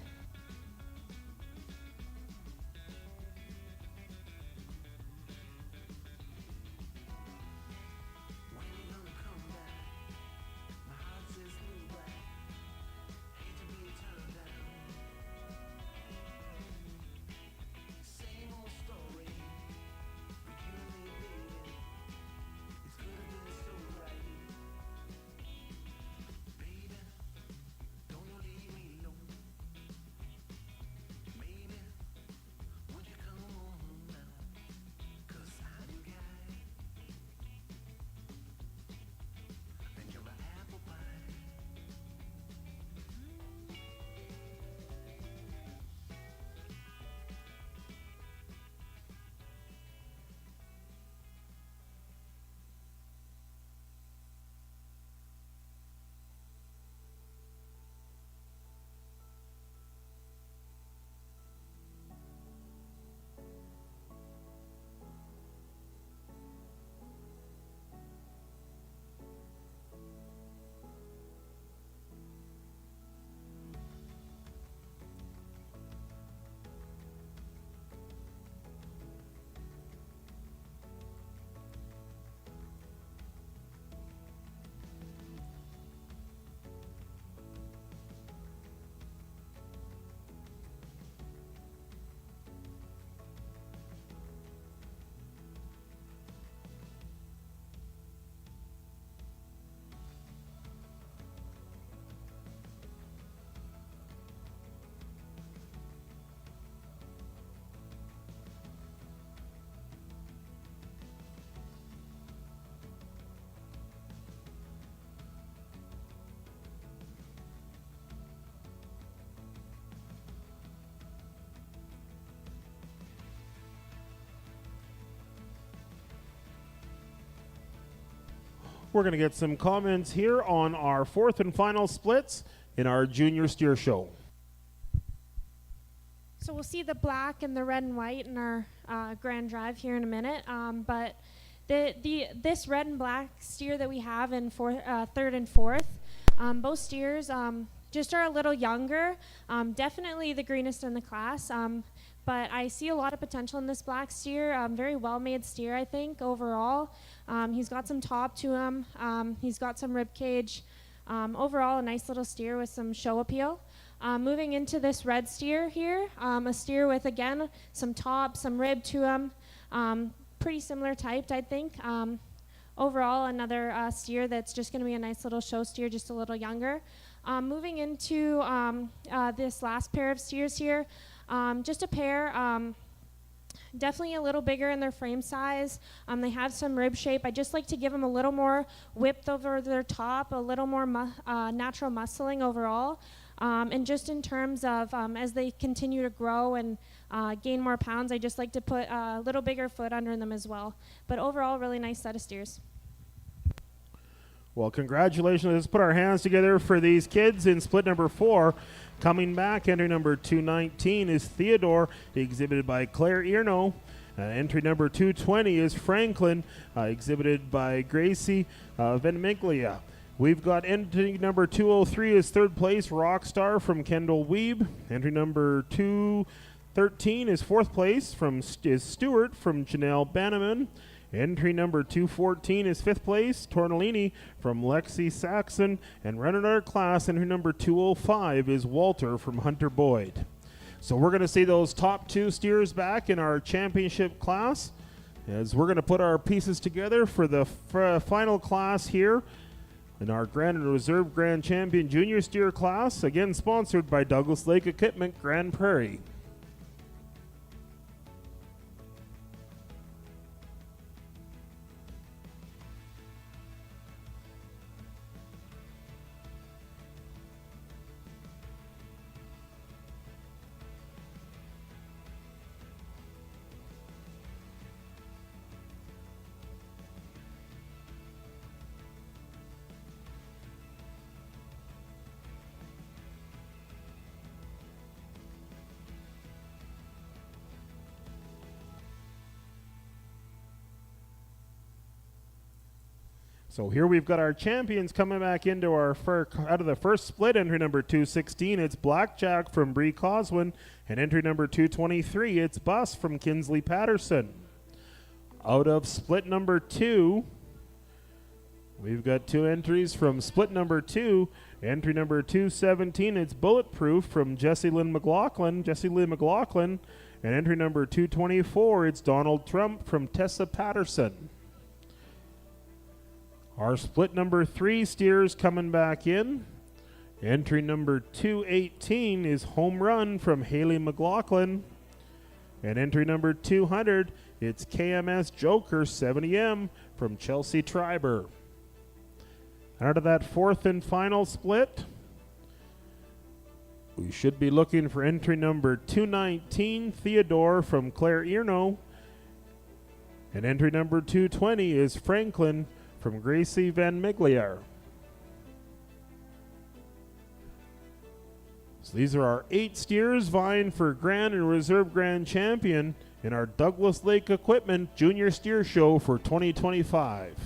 We're going to get some comments here on our 4th and final splits in our junior steer show. So we'll see the black and the red and white in our Grand Drive here in a minute. But this red and black steer that we have in 3rd and 4th, both steers just are a little younger. Definitely the greenest in the class. But I see a lot of potential in this black steer. Very well-made steer, I think, overall. He's got some top to him. He's got some rib cage. Overall, a nice little steer with some show appeal. Moving into this red steer here, a steer with, again, some top, some rib to him. Pretty similar typed, I think. Overall, another steer that's just going to be a nice little show steer, just a little younger. Moving into this last pair of steers here, just a pair, definitely a little bigger in their frame size. They have some rib shape. I just like to give them a little more width over their top, a little more natural muscling overall. And just in terms of as they continue to grow and gain more pounds, I just like to put a little bigger foot under them as well. But overall, really nice set of steers. Well, congratulations. Let's put our hands together for these kids in split number 4. Coming back, entry number 219 is Theodore, exhibited by Claire Earno. Entry number 220 is Franklin, exhibited by Gracie Venmiglia. We've got entry number 203 is 3rd place, Rockstar from Kendall Weeb. Entry number 213 is 4th place is Stewart from Janelle Bannerman. Entry number 214 is 5th place, Tornellini from Lexi Saxon. And running our class, entry number 205 is Walter from Hunter Boyd. So we're going to see those top 2 steers back in our championship class as we're going to put our pieces together for the final class here in our Grand and Reserve Grand Champion Junior Steer class, again sponsored by Douglas Lake Equipment, Grand Prairie. So here we've got our champions coming back into our out of the first split. Entry number 216, it's Blackjack from Bree Coswin. And entry number 223, it's Bus from Kinsley Patterson. Out of split number 2, we've got 2 entries from split number 2. Entry number 217, it's Bulletproof from Jessie Lynn McLaughlin. And entry number 224, it's Donald Trump from Tessa Patterson. Our split number 3 steers coming back in. Entry number 218 is Home Run from Haley McLaughlin. And entry number 200, it's KMS Joker 70M from Chelsea Triber. Out of that 4th and final split, we should be looking for entry number 219, Theodore from Claire Earno. And entry number 220 is Franklin from Gracie Van Migliar. So these are our 8 steers vying for Grand and Reserve Grand Champion in our Douglas Lake Equipment Junior Steer Show for 2025.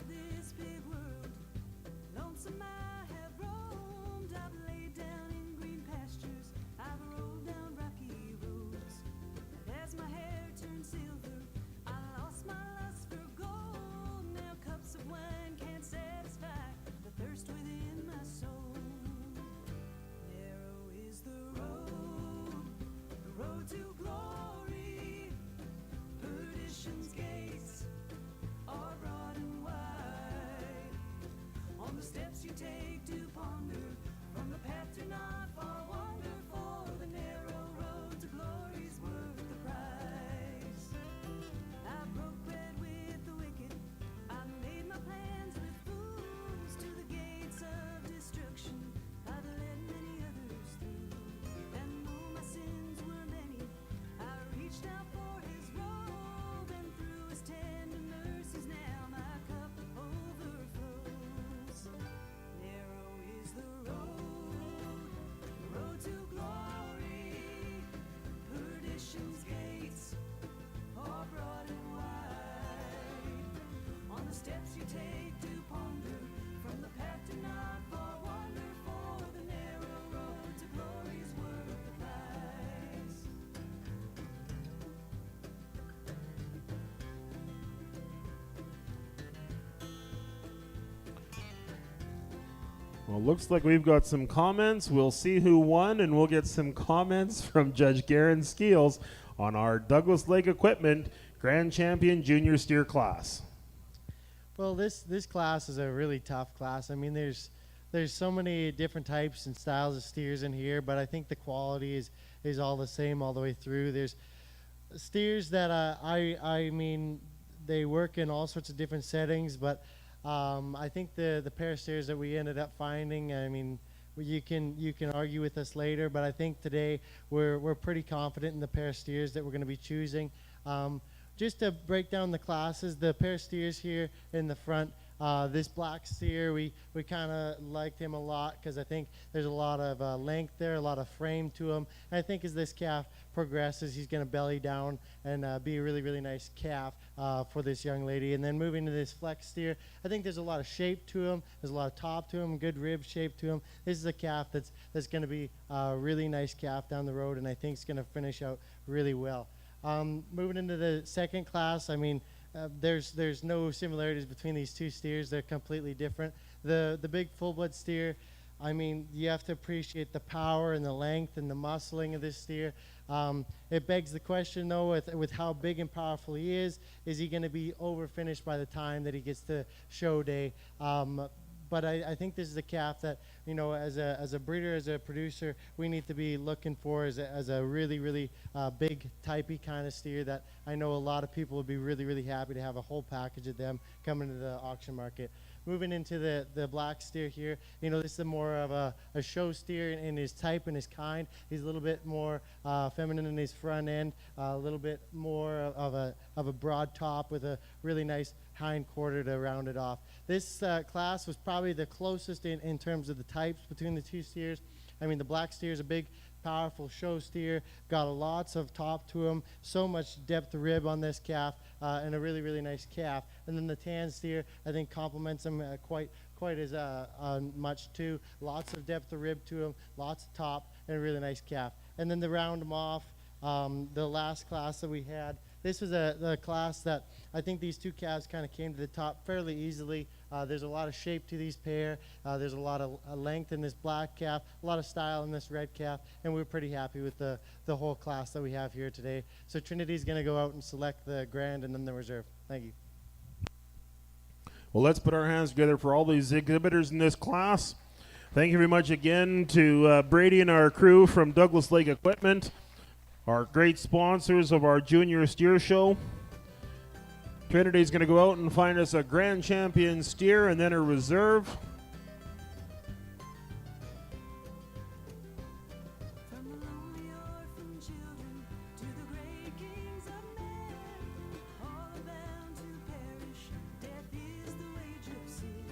this big world. Lonesome I have roamed, I've laid down in green pastures, I've rolled down rocky roads. And as my hair turned silver, I lost my lust for gold. Now cups of wine can't satisfy the thirst within my soul. Narrow is the road to glory. Perdition's gates are broad and wide. On the steps you take to ponder, from the path to not far wander, for the narrow road to glory's worth the price. I broke bread with the wicked, I made my plans with fools. To the gates of destruction I've led many others through. And though my sins were many, I reached out for his robe, and through his tender mercies now my cup overflows. Narrow is the road to glory. Perdition's gates are broad and wide. On the steps you take to ponder, from the path to not far wander, for the narrow road to glory's worth the price. Well, looks like we've got some comments. We'll see who won, and we'll get some comments from Judge Garen Skeels on our Douglas Lake Equipment Grand Champion Junior Steer class. Well, this class is a really tough class. I mean, there's so many different types and styles of steers in here, but I think the quality is all the same all the way through. There's steers that I mean, they work in all sorts of different settings, but I think the pair of steers that we ended up finding, I mean, you can argue with us later, but I think today we're pretty confident in the pair of steers that we're going to be choosing. Just to break down the classes, the pair of steers here in the front, this black steer, we kind of liked him a lot because I think there's a lot of length there, a lot of frame to him. And I think as this calf progresses, he's going to belly down and be a really, really nice calf for this young lady. And then moving to this flex steer, I think there's a lot of shape to him. There's a lot of top to him, good rib shape to him. This is a calf that's going to be a really nice calf down the road, and I think it's going to finish out really well. Moving into the second class, I mean, there's no similarities between these two steers. They're completely different. The big full-blood steer, I mean, you have to appreciate the power and the length and the muscling of this steer. It begs the question, though, with how big and powerful he is he going to be over-finished by the time that he gets to show day? But I think this is a calf that, you know, as a breeder, as a producer, we need to be looking for as a really, really big, typey kind of steer that I know a lot of people would be really, really happy to have a whole package of them coming to the auction market. Moving into the black steer here, you know, this is more of a show steer in his type and his kind. He's a little bit more feminine in his front end, a little bit more of a broad top with a really nice hind quarter to round it off. This class was probably the closest in terms of the types between the two steers. I mean, the black steer is a big, powerful show steer, got lots of top to him, so much depth of rib on this calf, and a really, really nice calf. And then the tan steer, I think, complements him quite as much too. Lots of depth of rib to him, lots of top, and a really nice calf. And then to round them off, the last class that we had, this was the class that I think these two calves kind of came to the top fairly easily. There's a lot of shape to these pair. There's a lot of length in this black calf, a lot of style in this red calf, and we're pretty happy with the whole class that we have here today. So Trinity's going to go out and select the Grand and then the Reserve. Thank you. Well, let's put our hands together for all these exhibitors in this class. Thank you very much again to Brady and our crew from Douglas Lake Equipment, our great sponsors of our Junior Steer Show. Trinity's going to go out and find us a Grand Champion steer and then a Reserve. From the lonely orphan children to the great kings of men, all are bound to perish. Death is the wage of sin.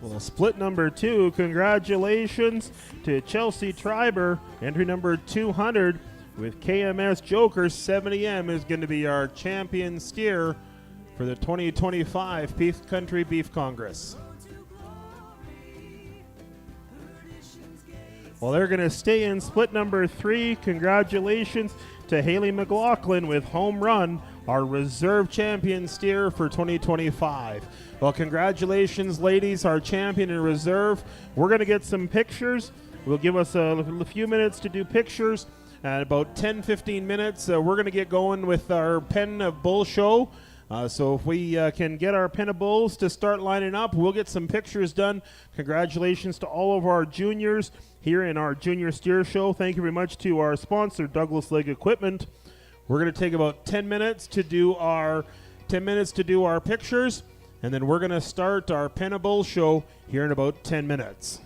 Well, split number 2, congratulations to Chelsea Triber. Entry number 200 with KMS Joker 70M is going to be our champion steer for the 2025 Peace Country Beef Congress. Well, they're going to stay in split number 3. Congratulations to Haley McLaughlin with home run, our reserve champion steer for 2025. Well, congratulations, ladies, our champion in reserve. We're going to get some pictures. We'll give us a few minutes to do pictures. At about 10-15 minutes, we're going to get going with our Pen of Bull show. So if we can get our Pen of Bulls to start lining up, we'll get some pictures done. Congratulations to all of our juniors here in our Junior Steer Show. Thank you very much to our sponsor, Douglas Leg Equipment. We're going to take about 10 minutes to do our pictures, and then we're going to start our Pen of Bulls show here in about 10 minutes.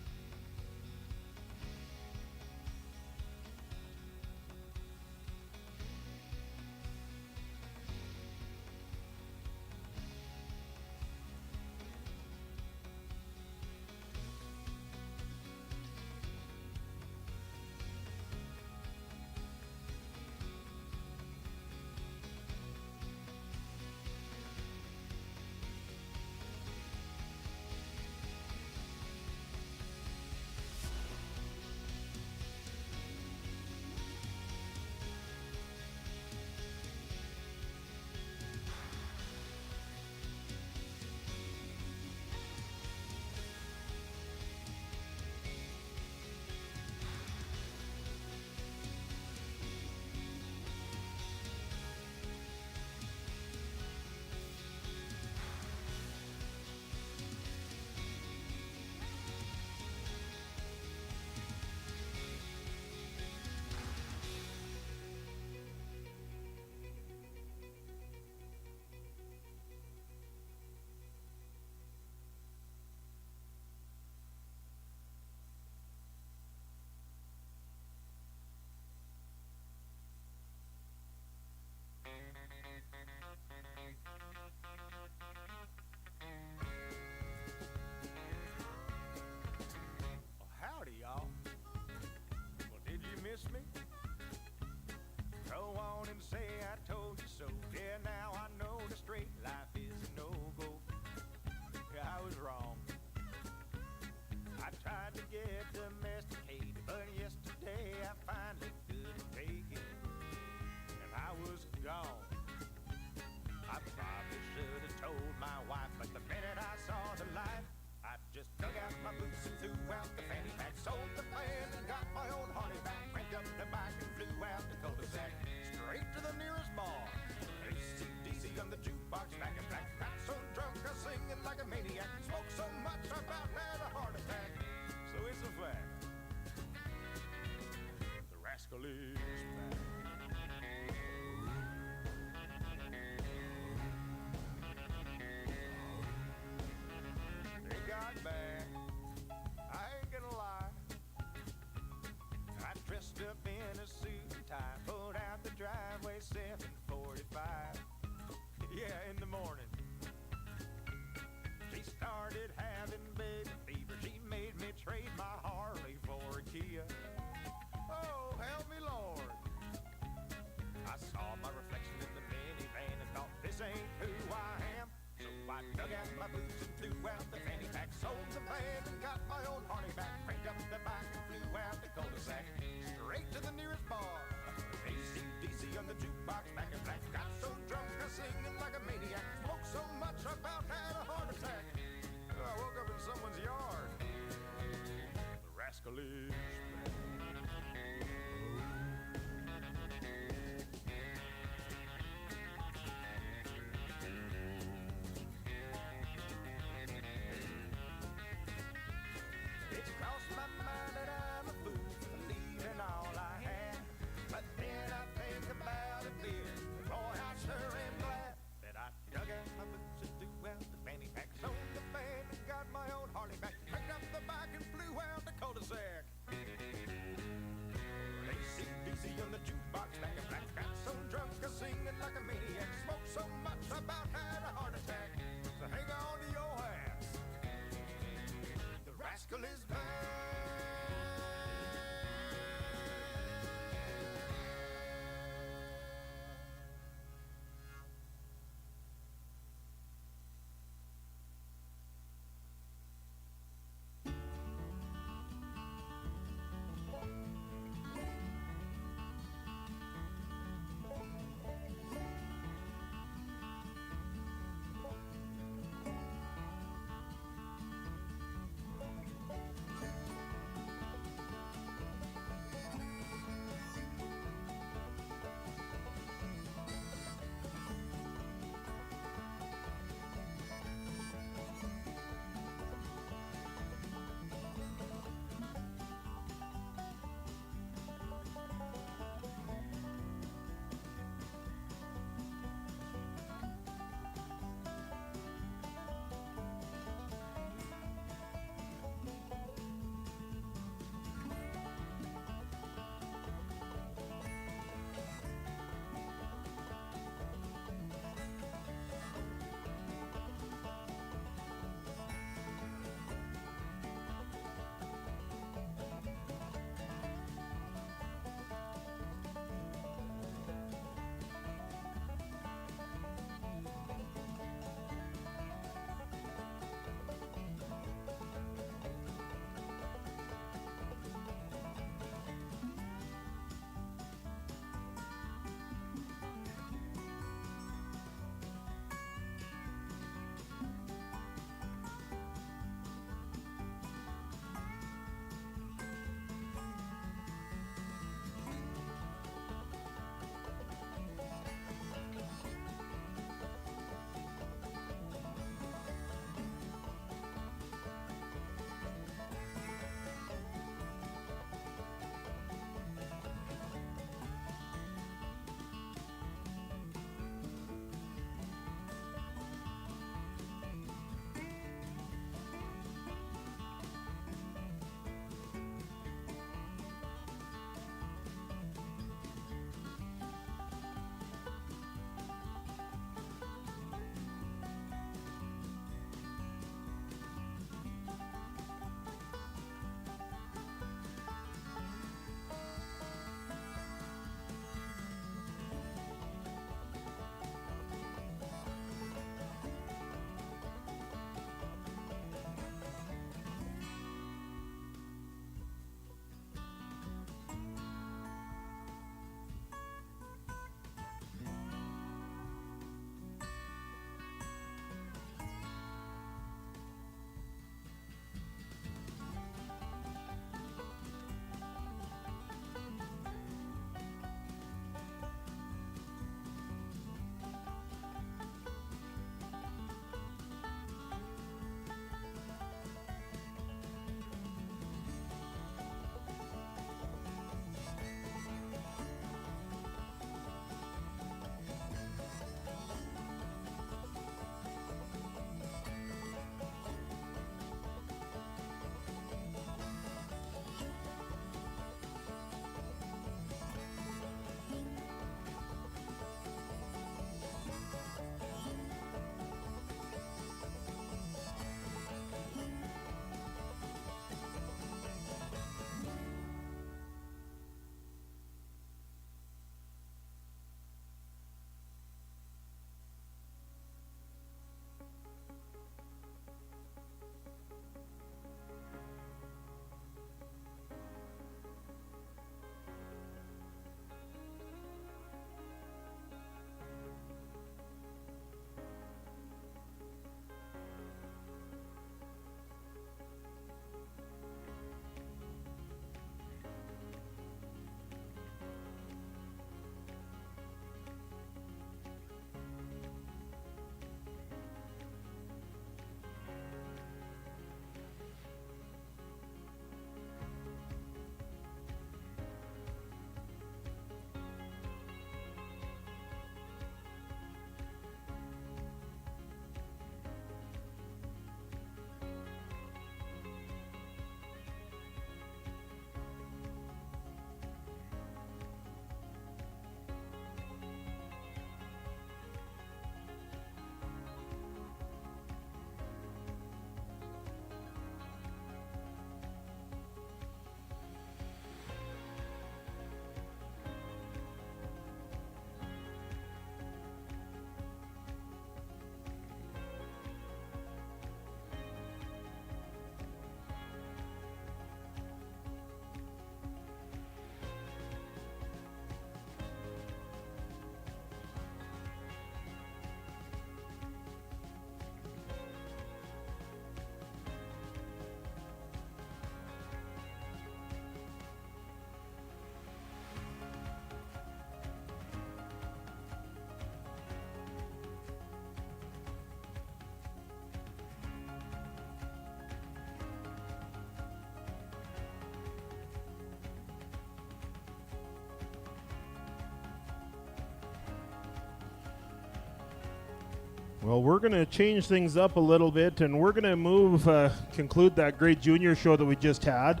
Well, we're going to change things up a little bit, and we're going to conclude that great junior show that we just had.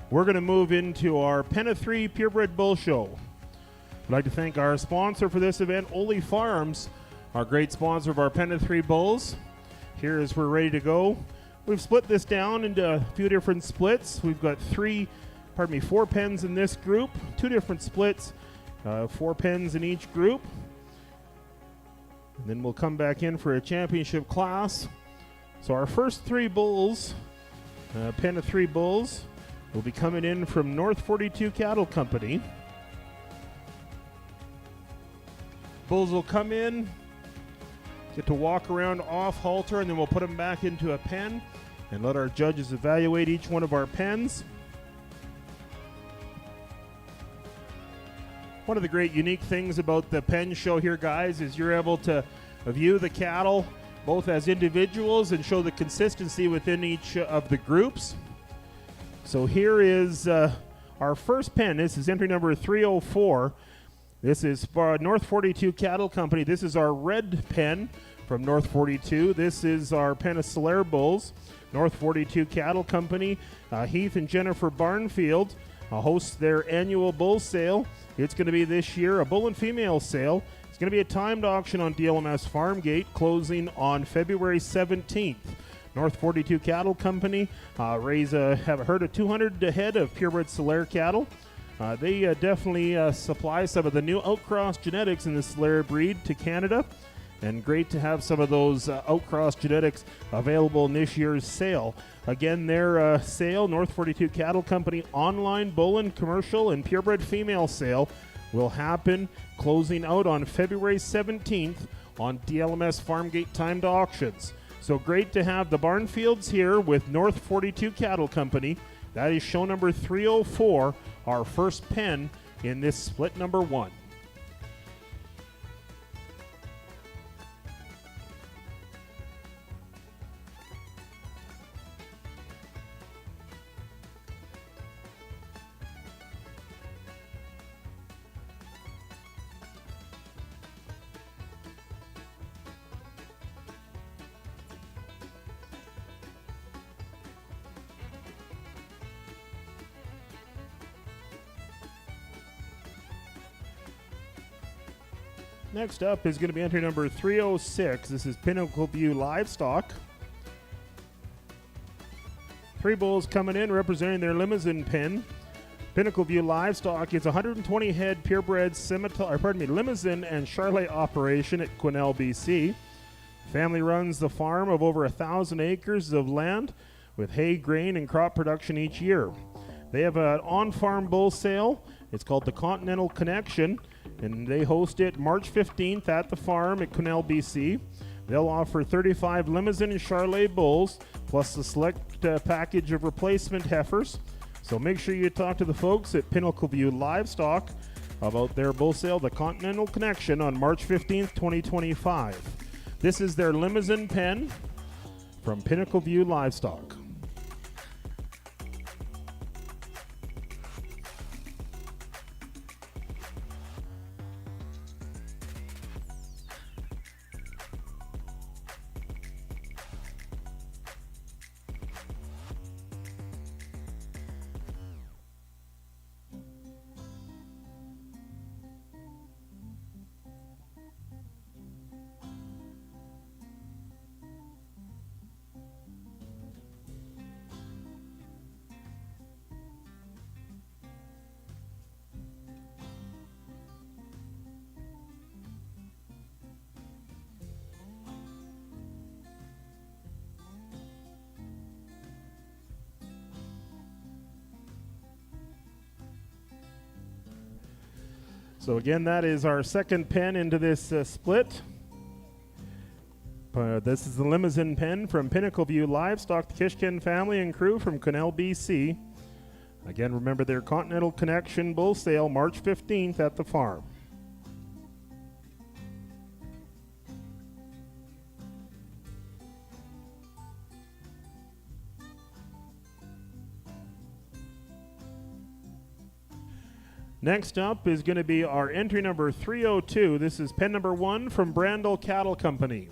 We're going to move into our Pen of 3 Purebred Bull Show. I'd like to thank our sponsor for this event, Ole Farms, our great sponsor of our Pen of 3 Bulls. Here as we're ready to go. We've split this down into a few different splits. We've got 4 pens in this group, 2 different splits, 4 pens in each group. And then we'll come back in for a championship class. So our first 3 bulls, Pen of 3 bulls, will be coming in from North 42 Cattle Company. Bulls will come in, get to walk around off halter, and then we'll put them back into a pen and let our judges evaluate each one of our pens. One of the great unique things about the pen show here, guys, is you're able to view the cattle both as individuals and show the consistency within each of the groups. So here is our first pen. This is entry number 304. This is for North 42 Cattle Company. This is our red pen from North 42. This is our pen of Solaire bulls. North 42 Cattle Company. Heath and Jennifer Barnfield host their annual bull sale. It's going to be this year a bull and female sale. It's going to be a timed auction on DLMS Farmgate, closing on February 17th. North 42 Cattle Company have a herd of 200 head of purebred Solaire cattle. They definitely supply some of the new outcross genetics in the Solaire breed to Canada, and great to have some of those outcross genetics available in this year's sale. Again, their sale, North 42 Cattle Company online bull and commercial and purebred female sale, will happen closing out on February 17th on DLMS Farmgate timed auctions. So great to have the Barnfields here with North 42 Cattle Company. That is show number 304, our first pen in this split number 1. Next up is going to be entry number 306. This is Pinnacle View Livestock. 3 bulls coming in representing their limousine pen. Pinnacle View Livestock is 120 head purebred limousine and Charlet operation at Quesnel, BC. Family runs the farm of over 1,000 acres of land with hay, grain, and crop production each year. They have an on-farm bull sale. It's called the Continental Connection, and they host it March 15th at the farm at Quesnel, BC. They'll offer 35 limousine and Charlet bulls, plus a select package of replacement heifers. So make sure you talk to the folks at Pinnacle View Livestock about their bull sale, the Continental Connection, on March 15th, 2025. This is their limousine pen from Pinnacle View Livestock. So again, that is our second pen into this split. This is the limousine pen from Pinnacle View Livestock, the Kishkin family and crew from Quesnel, BC. Again, remember their Continental Connection bull sale March 15th at the farm. Next up is going to be our entry number 302. This is pen number 1 from Brandel Cattle Company.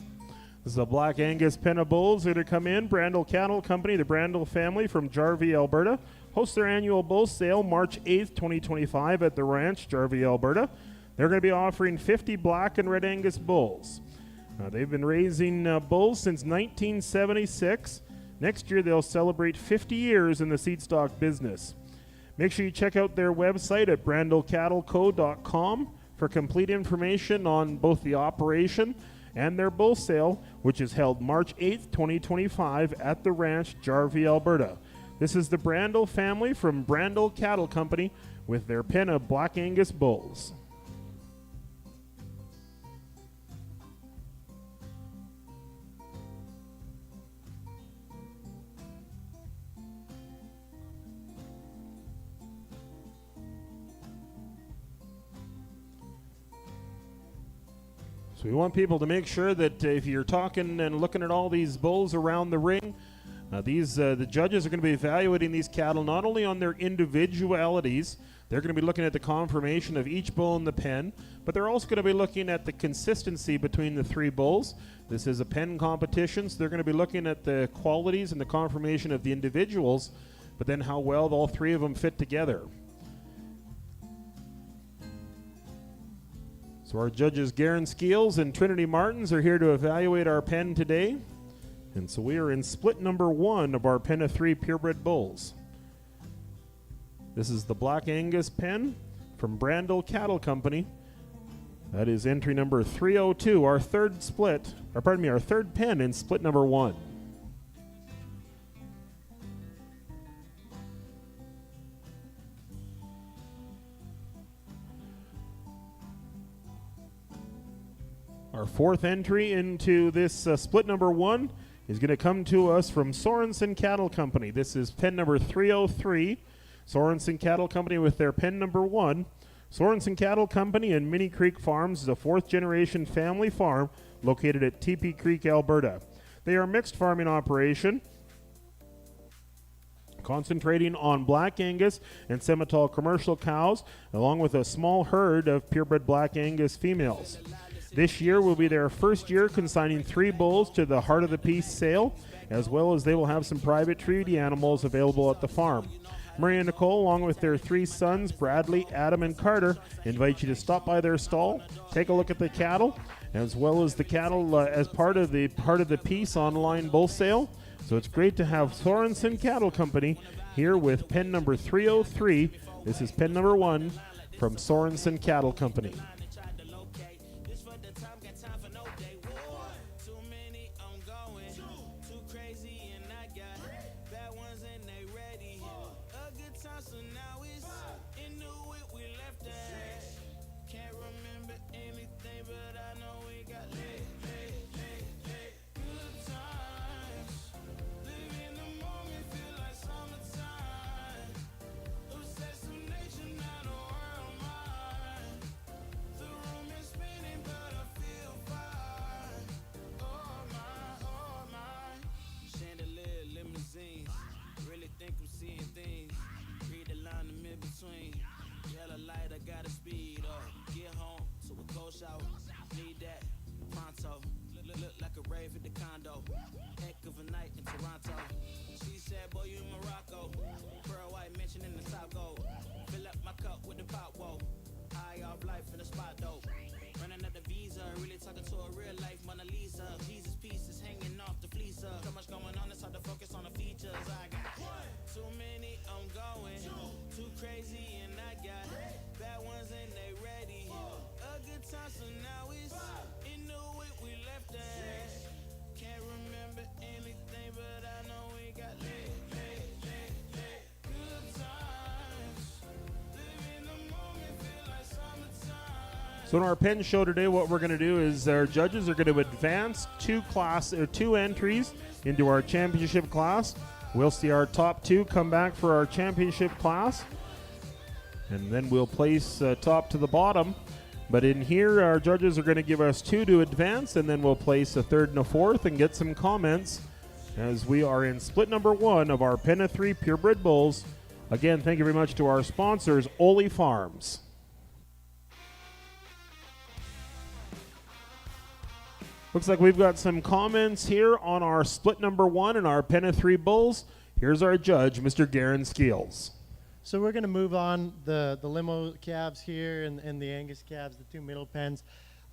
This is a Black Angus pen of bulls that are come in. Brandel Cattle Company, the Brandel family from Jarvie, Alberta, hosts their annual bull sale March 8th, 2025 at the ranch, Jarvie, Alberta. They're going to be offering 50 Black and Red Angus bulls. They've been raising bulls since 1976. Next year, they'll celebrate 50 years in the seed stock business. Make sure you check out their website at brandelcattleco.com for complete information on both the operation and their bull sale, which is held March 8th, 2025 at the ranch, Jarvie, Alberta. This is the Brandel family from Brandel Cattle Company with their pen of Black Angus bulls. So we want people to make sure that if you're talking and looking at all these bulls around the ring, the judges are going to be evaluating these cattle not only on their individualities, they're going to be looking at the conformation of each bull in the pen, but they're also going to be looking at the consistency between the three bulls. This is a pen competition, so they're going to be looking at the qualities and the conformation of the individuals, but then how well all three of them fit together. So our judges Garen Skeels and Trinity Martins are here to evaluate our pen today. And so we are in split number 1 of our pen of 3 purebred bulls. This is the Black Angus pen from Brandel Cattle Company. That is entry number 302, our third pen in split number 1. Our fourth entry into this split number 1 is going to come to us from Sorensen Cattle Company. This is pen number 303. Sorensen Cattle Company with their pen number 1. Sorensen Cattle Company and Minnie Creek Farms is a fourth-generation family farm located at Teepee Creek, Alberta. They are a mixed farming operation concentrating on Black Angus and Simmental commercial cows, along with a small herd of purebred Black Angus females. This year will be their first year consigning 3 bulls to the Heart of the Peace sale, as well as they will have some private treaty animals available at the farm. Maria and Nicole, along with their 3 sons, Bradley, Adam, and Carter, invite you to stop by their stall, take a look at the cattle, as well as the cattle as part of the Heart of the Peace online bull sale. So it's great to have Sorensen Cattle Company here with pen number 303. This is pen number 1 from Sorensen Cattle Company. So in our pen show today, what we're going to do is our judges are going to advance 2 entries into our championship class. We'll see our top 2 come back for our championship class, and then we'll place top to the bottom. But in here, our judges are going to give us 2 to advance, and then we'll place a third and a fourth and get some comments as we are in split number 1 of our pen of 3 purebred bulls. Again, thank you very much to our sponsors, Ole Farms. Looks like we've got some comments here on our split number 1 and our pen of 3 bulls. Here's our judge, Mr. Garen Skeels. So we're going to move on the limo calves here and the Angus calves, the 2 middle pens.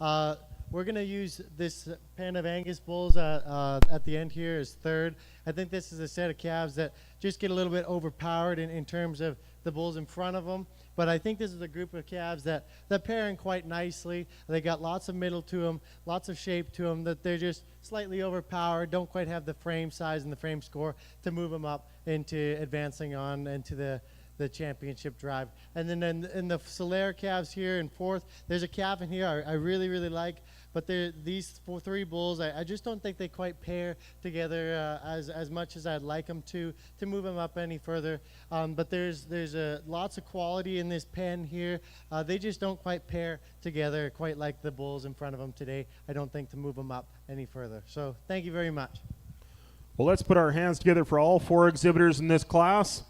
We're going to use this pen of Angus bulls at the end here as third. I think this is a set of calves that just get a little bit overpowered in terms of the bulls in front of them. But I think this is a group of calves that pair in quite nicely. They got lots of middle to them, lots of shape to them, that they're just slightly overpowered, don't quite have the frame size and the frame score to move them up into advancing on into the championship drive. And then in the Solaire calves here in fourth, there's a calf in here I really, really like. But these 3 bulls, I just don't think they quite pair together as much as I'd like them to move them up any further. But there's lots of quality in this pen here. They just don't quite pair together quite like the bulls in front of them today. I don't think to move them up any further. So thank you very much. Well, let's put our hands together for all 4 exhibitors in this class.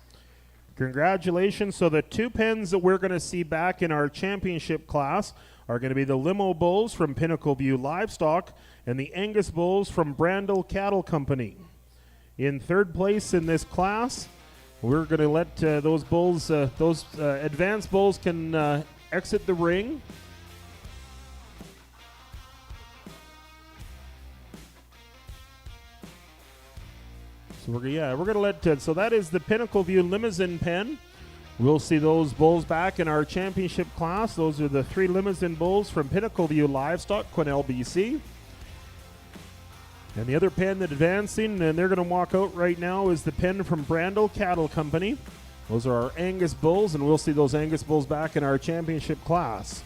Congratulations. So the 2 pens that we're going to see back in our championship class are going to be the Limo Bulls from Pinnacle View Livestock and the Angus Bulls from Brandel Cattle Company. In third place in this class, we're going to let those bulls, advanced bulls can exit the ring. So we're going to let, so that is the Pinnacle View Limousine pen. We'll see those bulls back in our championship class. Those are the 3 Limousine bulls from Pinnacle View Livestock, Quesnel, BC. And the other pen that's advancing, and they're going to walk out right now, is the pen from Brandel Cattle Company. Those are our Angus bulls, and we'll see those Angus bulls back in our championship class.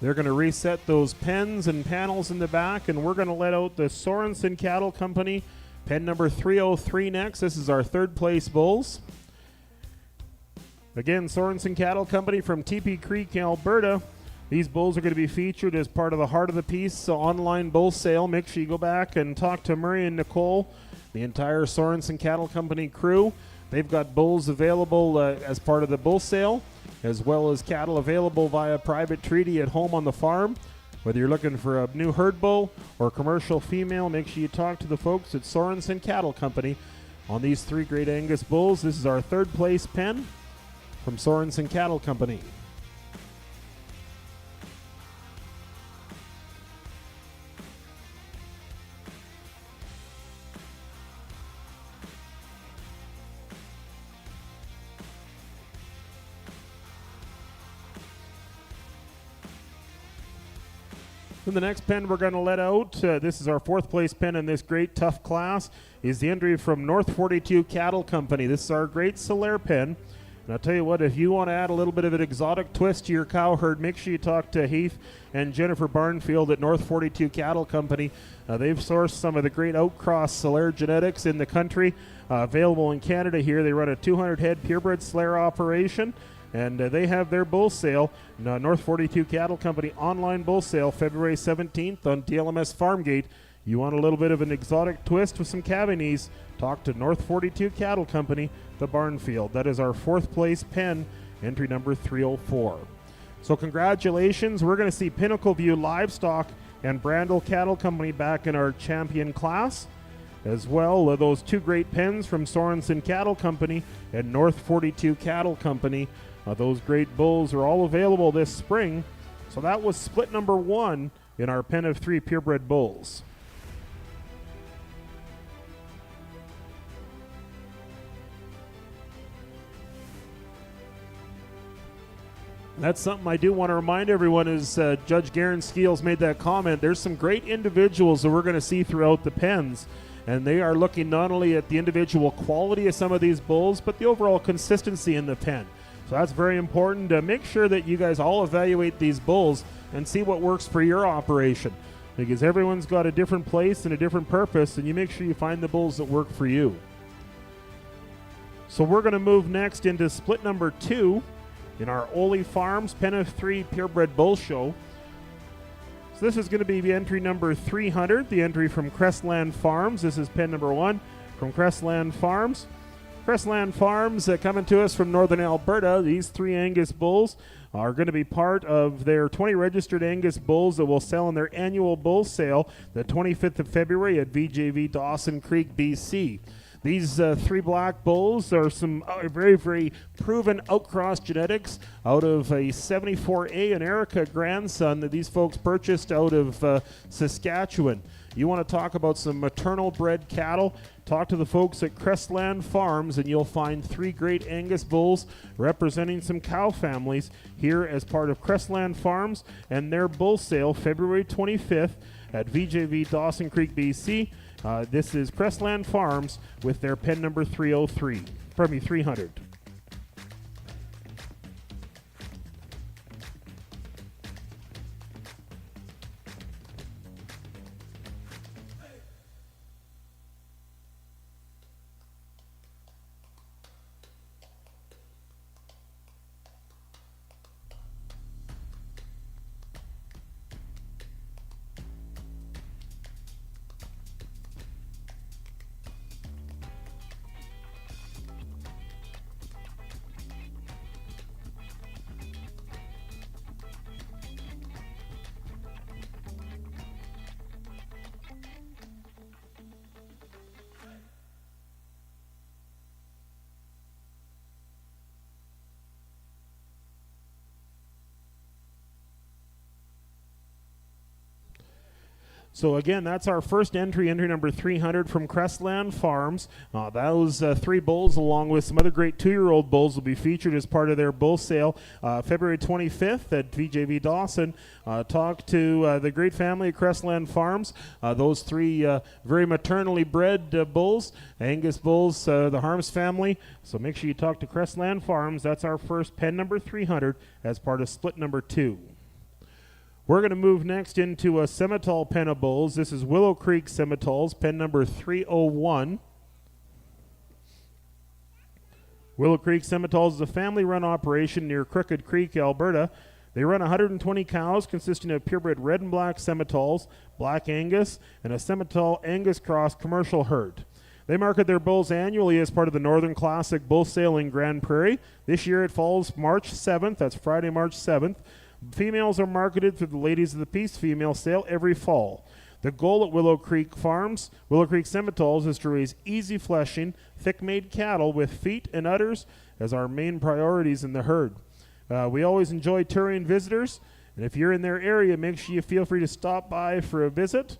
They're going to reset those pens and panels in the back, and we're going to let out the Sorensen Cattle Company pen number 303 next. This is our 3rd place bulls. Again, Sorensen Cattle Company from TP Creek, Alberta. These bulls are going to be featured as part of the Heart of the Piece online bull sale. Make sure you go back and talk to Murray and Nicole, the entire Sorensen Cattle Company crew. They've got bulls available as part of the bull sale, as well as cattle available via private treaty at home on the farm. Whether you're looking for a new herd bull or commercial female, make sure you talk to the folks at Sorensen Cattle Company on these 3 great Angus bulls. This is our 3rd place pen from Sorensen Cattle Company. And the next pen we're going to let out, this is our 4th place pen in this great tough class, is the entry from North 42 Cattle Company. This is our great Solaire pen. And I'll tell you what, if you want to add a little bit of an exotic twist to your cow herd, make sure you talk to Heath and Jennifer Barnfield at North 42 Cattle Company. They've sourced some of the great outcross Solaire genetics in the country, available in Canada here. They run a 200-head purebred Solaire operation. And they have their bull sale, North 42 Cattle Company online bull sale, February 17th on DLMS Farmgate. You want a little bit of an exotic twist with some Cavanese, talk to North 42 Cattle Company, the Barnfield. That is our 4th place pen, entry number 304. So congratulations. We're going to see Pinnacle View Livestock and Brandel Cattle Company back in our champion class. As well, those 2 great pens from Sorensen Cattle Company and North 42 Cattle Company. Those great bulls are all available this spring. So that was split number 1 in our pen of 3 purebred bulls. That's something I do want to remind everyone is Judge Garen Skeels made that comment. There's some great individuals that we're going to see throughout the pens. And they are looking not only at the individual quality of some of these bulls, but the overall consistency in the pen. So that's very important. Make sure that you guys all evaluate these bulls and see what works for your operation, because everyone's got a different place and a different purpose, and you make sure you find the bulls that work for you. So we're going to move next into split number 2 in our Ole Farms Pen of 3 Purebred Bull Show. So this is going to be entry number 300, the entry from Crestland Farms. This is pen number 1 from Crestland Farms. Crestland Farms coming to us from northern Alberta. These 3 Angus bulls are going to be part of their 20 registered Angus bulls that will sell in their annual bull sale the 25th of February at VJV Dawson Creek, BC. These 3 black bulls are some very, very proven outcross genetics out of a 74A and Erica grandson that these folks purchased out of Saskatchewan. You want to talk about some maternal bred cattle? Talk to the folks at Crestland Farms and you'll find 3 great Angus bulls representing some cow families here as part of Crestland Farms and their bull sale February 25th at VJV Dawson Creek, BC. This is Crestland Farms with their pen number 300. So again, that's our first entry number 300 from Crestland Farms. Those 3 bulls, along with some other great 2-year-old bulls, will be featured as part of their bull sale February 25th at VJV Dawson. Talk to the great family at Crestland Farms. Those 3 very maternally bred bulls, Angus bulls, the Harms family. So make sure you talk to Crestland Farms. That's our first pen number 300 as part of split number 2. We're going to move next into a Semitol pen of bulls. This is Willow Creek Semitols, pen number 301. Willow Creek Semitols is a family-run operation near Crooked Creek, Alberta. They run 120 cows consisting of purebred red and black Semitols, black Angus, and a Semitol Angus cross commercial herd. They market their bulls annually as part of the Northern Classic Bull Sale in Grande Prairie. This year it falls March 7th. That's Friday, March 7th. Females are marketed through the Ladies of the Peace female sale every fall. The goal at Willow Creek Farms, Willow Creek Semitols, is to raise easy fleshing, thick-made cattle with feet and udders as our main priorities in the herd. We always enjoy touring visitors, and if you're in their area, make sure you feel free to stop by for a visit.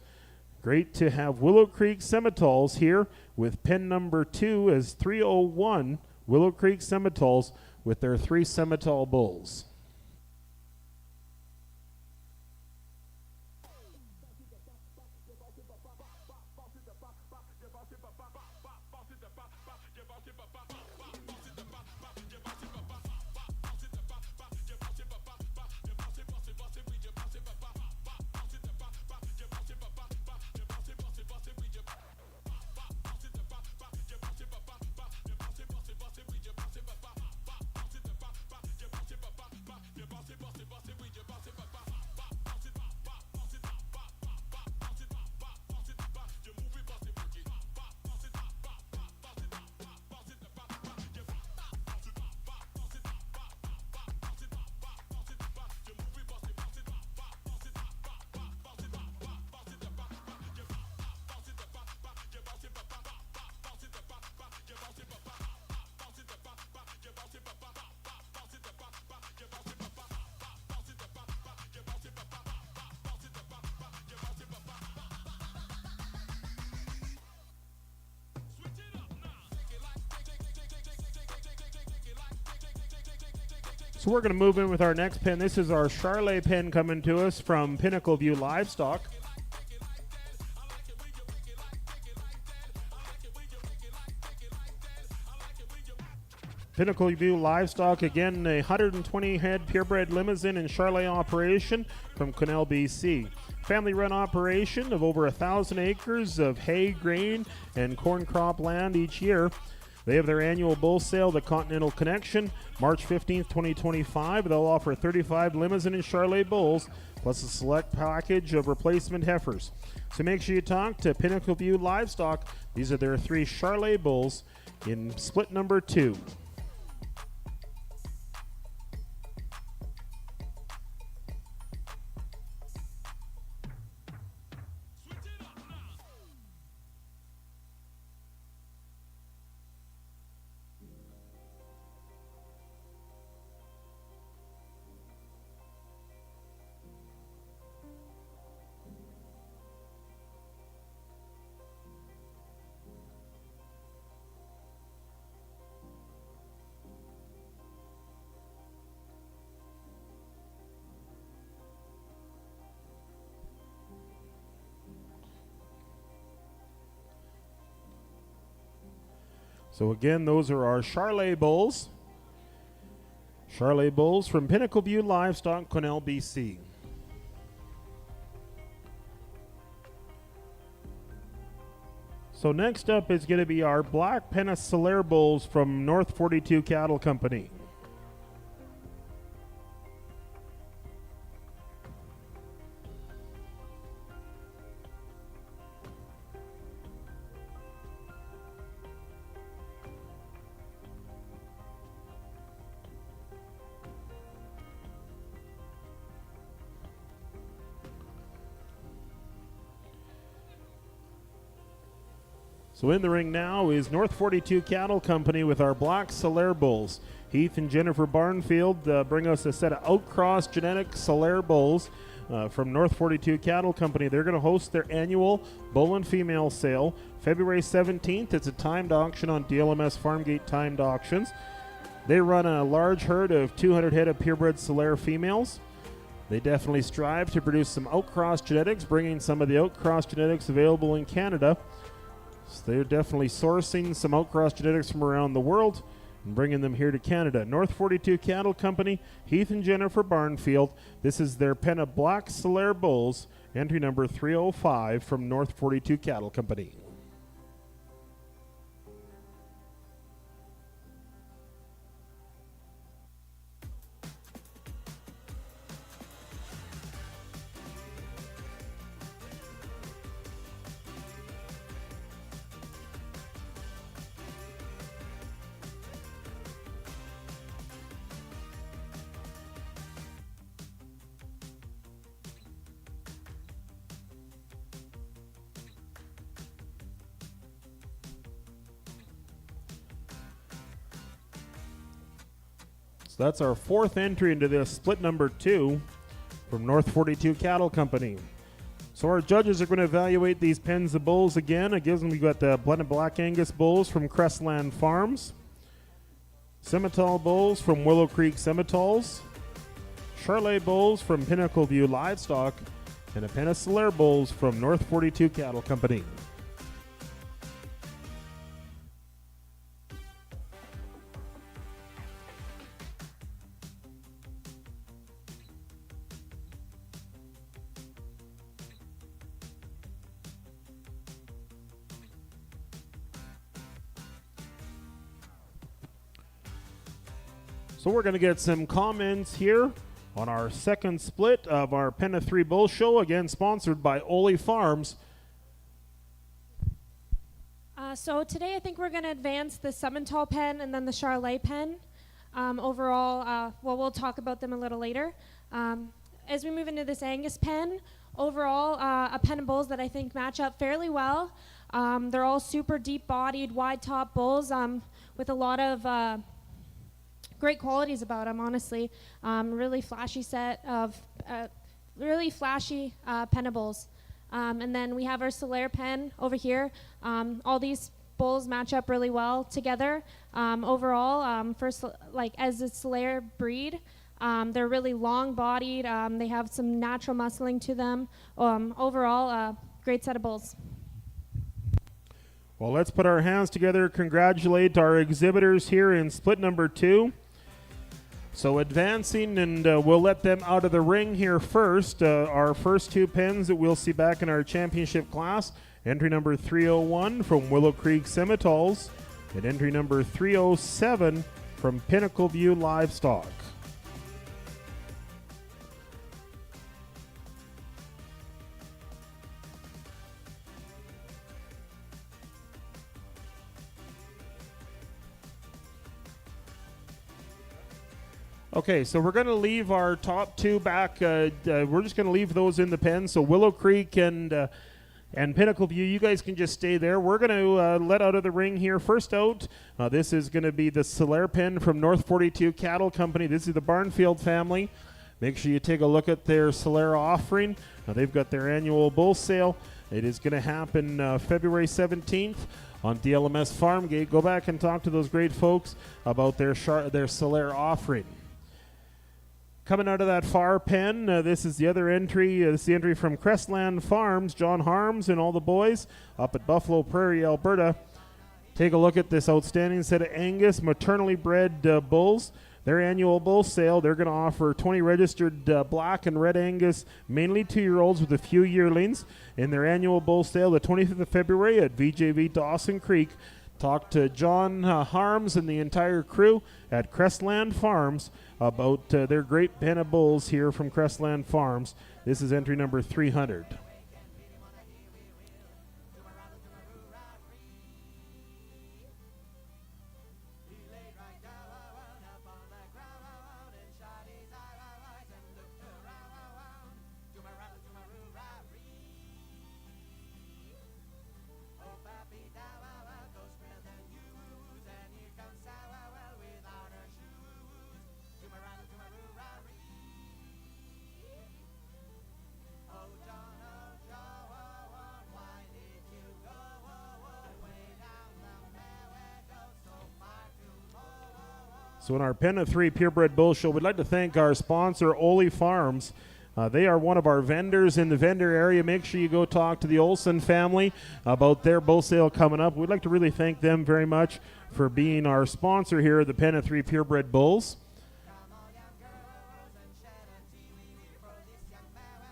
Great to have Willow Creek Semitols here with pen number 2 as 301, Willow Creek Semitols with their 3 Semitol bulls. So we're going to move in with our next pen. This is our Charlet pen coming to us from Pinnacle View Livestock. Pinnacle View Livestock, again, a 120 head purebred limousine and Charlet operation from Quesnel, BC. Family-run operation of over 1,000 acres of hay, grain, and corn crop land each year. They have their annual bull sale, the Continental Connection, March 15th, 2025. They'll offer 35 limousine and Charlet bulls, plus a select package of replacement heifers. So make sure you talk to Pinnacle View Livestock. These are their 3 Charlet bulls in split number 2. So again, those are our Charlet bulls. Charlet bulls from Pinnacle View Livestock, Quesnel, BC. So next up is going to be our Black Peninsular bulls from North 42 Cattle Company. So in the ring now is North 42 Cattle Company with our Black Solaire bulls. Heath and Jennifer Barnfield bring us a set of outcross genetic Solaire bulls from North 42 Cattle Company. They're going to host their annual bull and female sale February 17th. It's a timed auction on DLMS Farmgate timed auctions. They run a large herd of 200 head of purebred Solaire females. They definitely strive to produce some outcross genetics, bringing some of the outcross genetics available in Canada. So they're definitely sourcing some outcross genetics from around the world and bringing them here to Canada. North 42 Cattle Company, Heath and Jennifer Barnfield. This is their pen of Black Solaire bulls, entry number 305 from North 42 Cattle Company. So that's our fourth entry into this split number 2 from North 42 Cattle Company. So our judges are going to evaluate these pens of bulls again. Again, we've got the blended Black Angus bulls from Crestland Farms, Simmental bulls from Willow Creek Simmentals, Charlet bulls from Pinnacle View Livestock, and a pen of Solaire bulls from North 42 Cattle Company. So we're going to get some comments here on our second split of our Pen of 3 Bull Show, again sponsored by Ole Farms. So today I think we're going to advance the Simmental pen and then the Charlet pen. Overall, we'll talk about them a little later. As we move into this Angus pen, overall, a pen of bulls that I think match up fairly well. They're all super deep-bodied, wide-top bulls with a lot of great qualities about them, honestly. Really flashy set of, really flashy penables. And then we have our Solaire pen over here. All these bulls match up really well together. Overall, as a Solaire breed, they're really long-bodied. They have some natural muscling to them. Overall, great set of bulls. Well, let's put our hands together, congratulate our exhibitors here in split number 2. So advancing, and we'll let them out of the ring here first. Our first 2 pens that we'll see back in our championship class. Entry number 301 from Willow Creek Simmentals, and entry number 307 from Pinnacle View Livestock. Okay, so we're going to leave our top two back. We're just going to leave those in the pen. So Willow Creek and Pinnacle View, you guys can just stay there. We're going to let out of the ring here. First out, this is going to be the Solaire pen from North 42 Cattle Company. This is the Barnfield family. Make sure you take a look at their Solaire offering. They've got their annual bull sale. It is going to happen February 17th on DLMS Farm Gate. Go back and talk to those great folks about their Solaire offering. Coming out of that far pen, this is the other entry. This is the entry from Crestland Farms, John Harms and all the boys up at Buffalo Prairie, Alberta. Take a look at this outstanding set of Angus maternally bred bulls. Their annual bull sale, they're going to offer 20 registered black and red Angus, mainly 2-year-olds with a few yearlings, in their annual bull sale the 25th of February at VJV Dawson Creek. Talk to John Harms and the entire crew at Crestland Farms about their great pen of bulls here from Crestland Farms. This is entry number 300. So in our Pen of 3 Purebred Bull Show, we'd like to thank our sponsor, Ole Farms. They are one of our vendors in the vendor area. Make sure you go talk to the Olson family about their bull sale coming up. We'd like to really thank them very much for being our sponsor here at the Pen of 3 Purebred Bulls.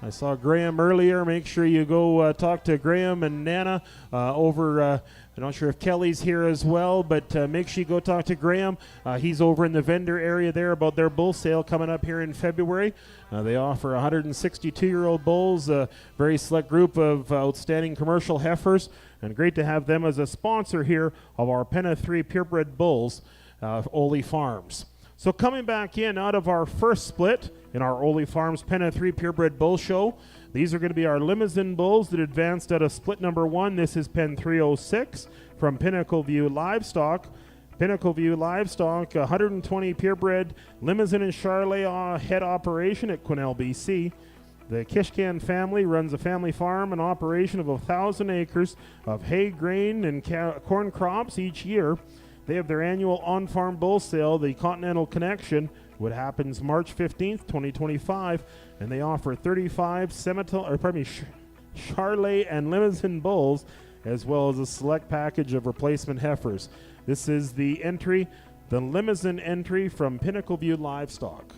I saw Graham earlier. Make sure you go talk to Graham and Nana over. I'm not sure if Kelly's here as well, but make sure you go talk to Graham. He's over in the vendor area there about their bull sale coming up here in February. They offer 162-year-old bulls, a very select group of outstanding commercial heifers, and great to have them as a sponsor here of our Pen of 3 Purebred Bulls, Ole Farms. So coming back in out of our first split in our Ole Farms Pen of 3 Purebred Bull Show, these are going to be our Limousin bulls that advanced out of split number 1. This is Pen 306 from Pinnacle View Livestock. Pinnacle View Livestock, 120 purebred Limousin and Charolais head operation at Quesnel, BC. The Kishkan family runs a family farm and operation of 1,000 acres of hay, grain, and corn crops each year. They have their annual on-farm bull sale, the Continental Connection, what happens March 15th, 2025, and they offer 35 Charolais and Limousin bulls, as well as a select package of replacement heifers. This is the entry, the Limousin entry from Pinnacle View Livestock.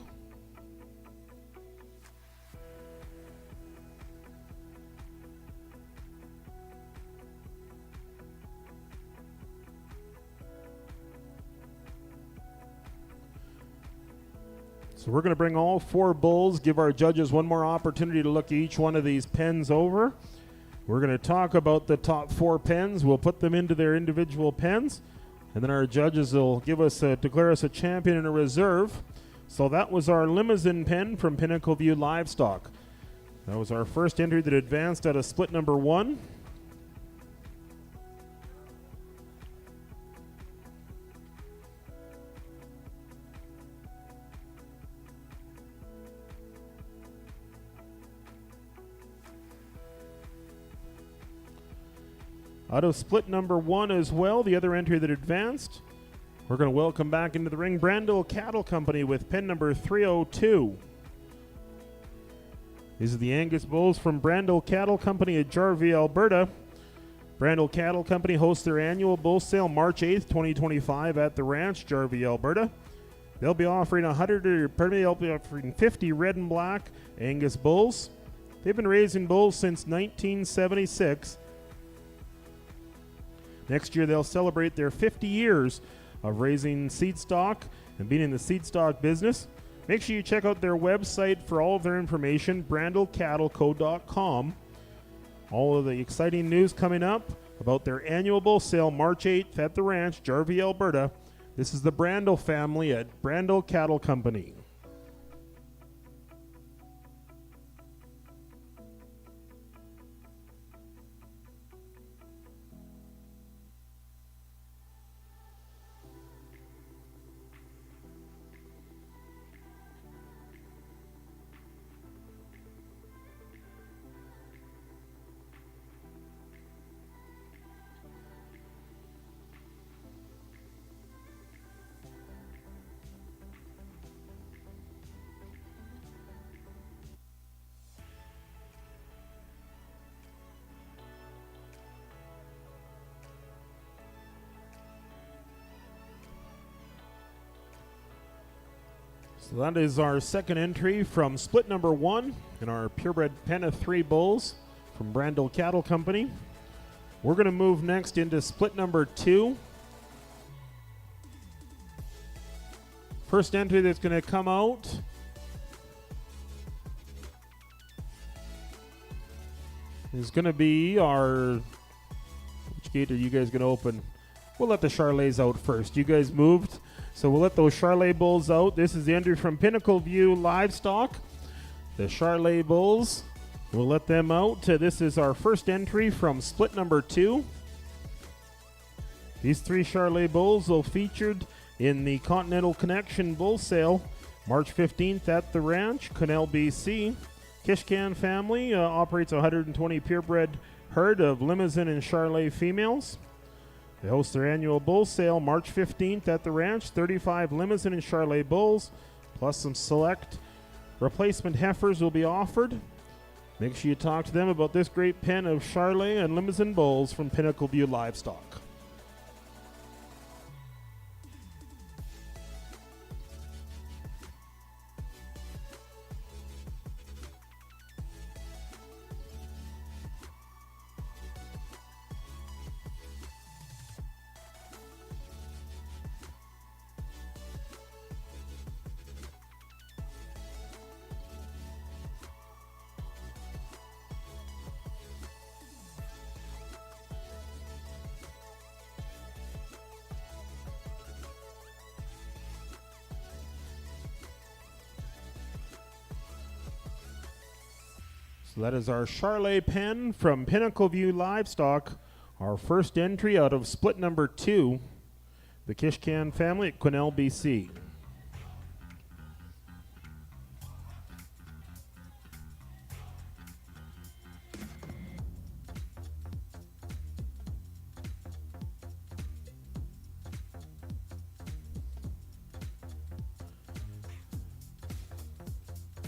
So we're going to bring all 4 bulls, give our judges one more opportunity to look each one of these pens over. We're going to talk about the top 4 pens. We'll put them into their individual pens, and then our judges will declare us a champion and a reserve. So that was our Limousin pen from Pinnacle View Livestock. That was our first entry that advanced out of split number 1. Out of split number 1 as well, the other entry that advanced, we're going to welcome back into the ring Grande Cattle Company with pen number 302. These are the Angus bulls from Grande Cattle Company at Jarvie, Alberta. Grande Cattle Company hosts their annual bull sale March 8th, 2025 at the ranch, Jarvie, Alberta. They'll be offering 50 red and black Angus bulls. They've been raising bulls since 1976. Next year, they'll celebrate their 50 years of raising seed stock and being in the seed stock business. Make sure you check out their website for all of their information, brandlecattleco.com. All of the exciting news coming up about their annual bull sale March 8th at the ranch, Jarvie, Alberta. This is the Brandle family at Grande Cattle Company. So that is our second entry from split number 1 in our purebred pen of 3 bulls from Grande Cattle Company. We're going to move next into split number 2. First entry that's going to come out is going to be our... Which gate are you guys going to open? We'll let the Charlets out first. You guys moved, so we'll let those Charlet bulls out. This is the entry from Pinnacle View Livestock. The Charlet bulls, we'll let them out. This is our first entry from split number 2. These 3 Charlet bulls will featured in the Continental Connection Bull Sale, March 15th at the ranch, Connell, BC. Kishkan family operates a 120 purebred herd of Limousin and Charlet females. They host their annual bull sale March 15th at the ranch. 35 Limousin and Charlet bulls, plus some select replacement heifers will be offered. Make sure you talk to them about this great pen of Charlet and Limousin bulls from Pinnacle View Livestock. So that is our Charlet pen from Pinnacle View Livestock, our first entry out of split number 2, the Kishkan family at Quesnel, BC.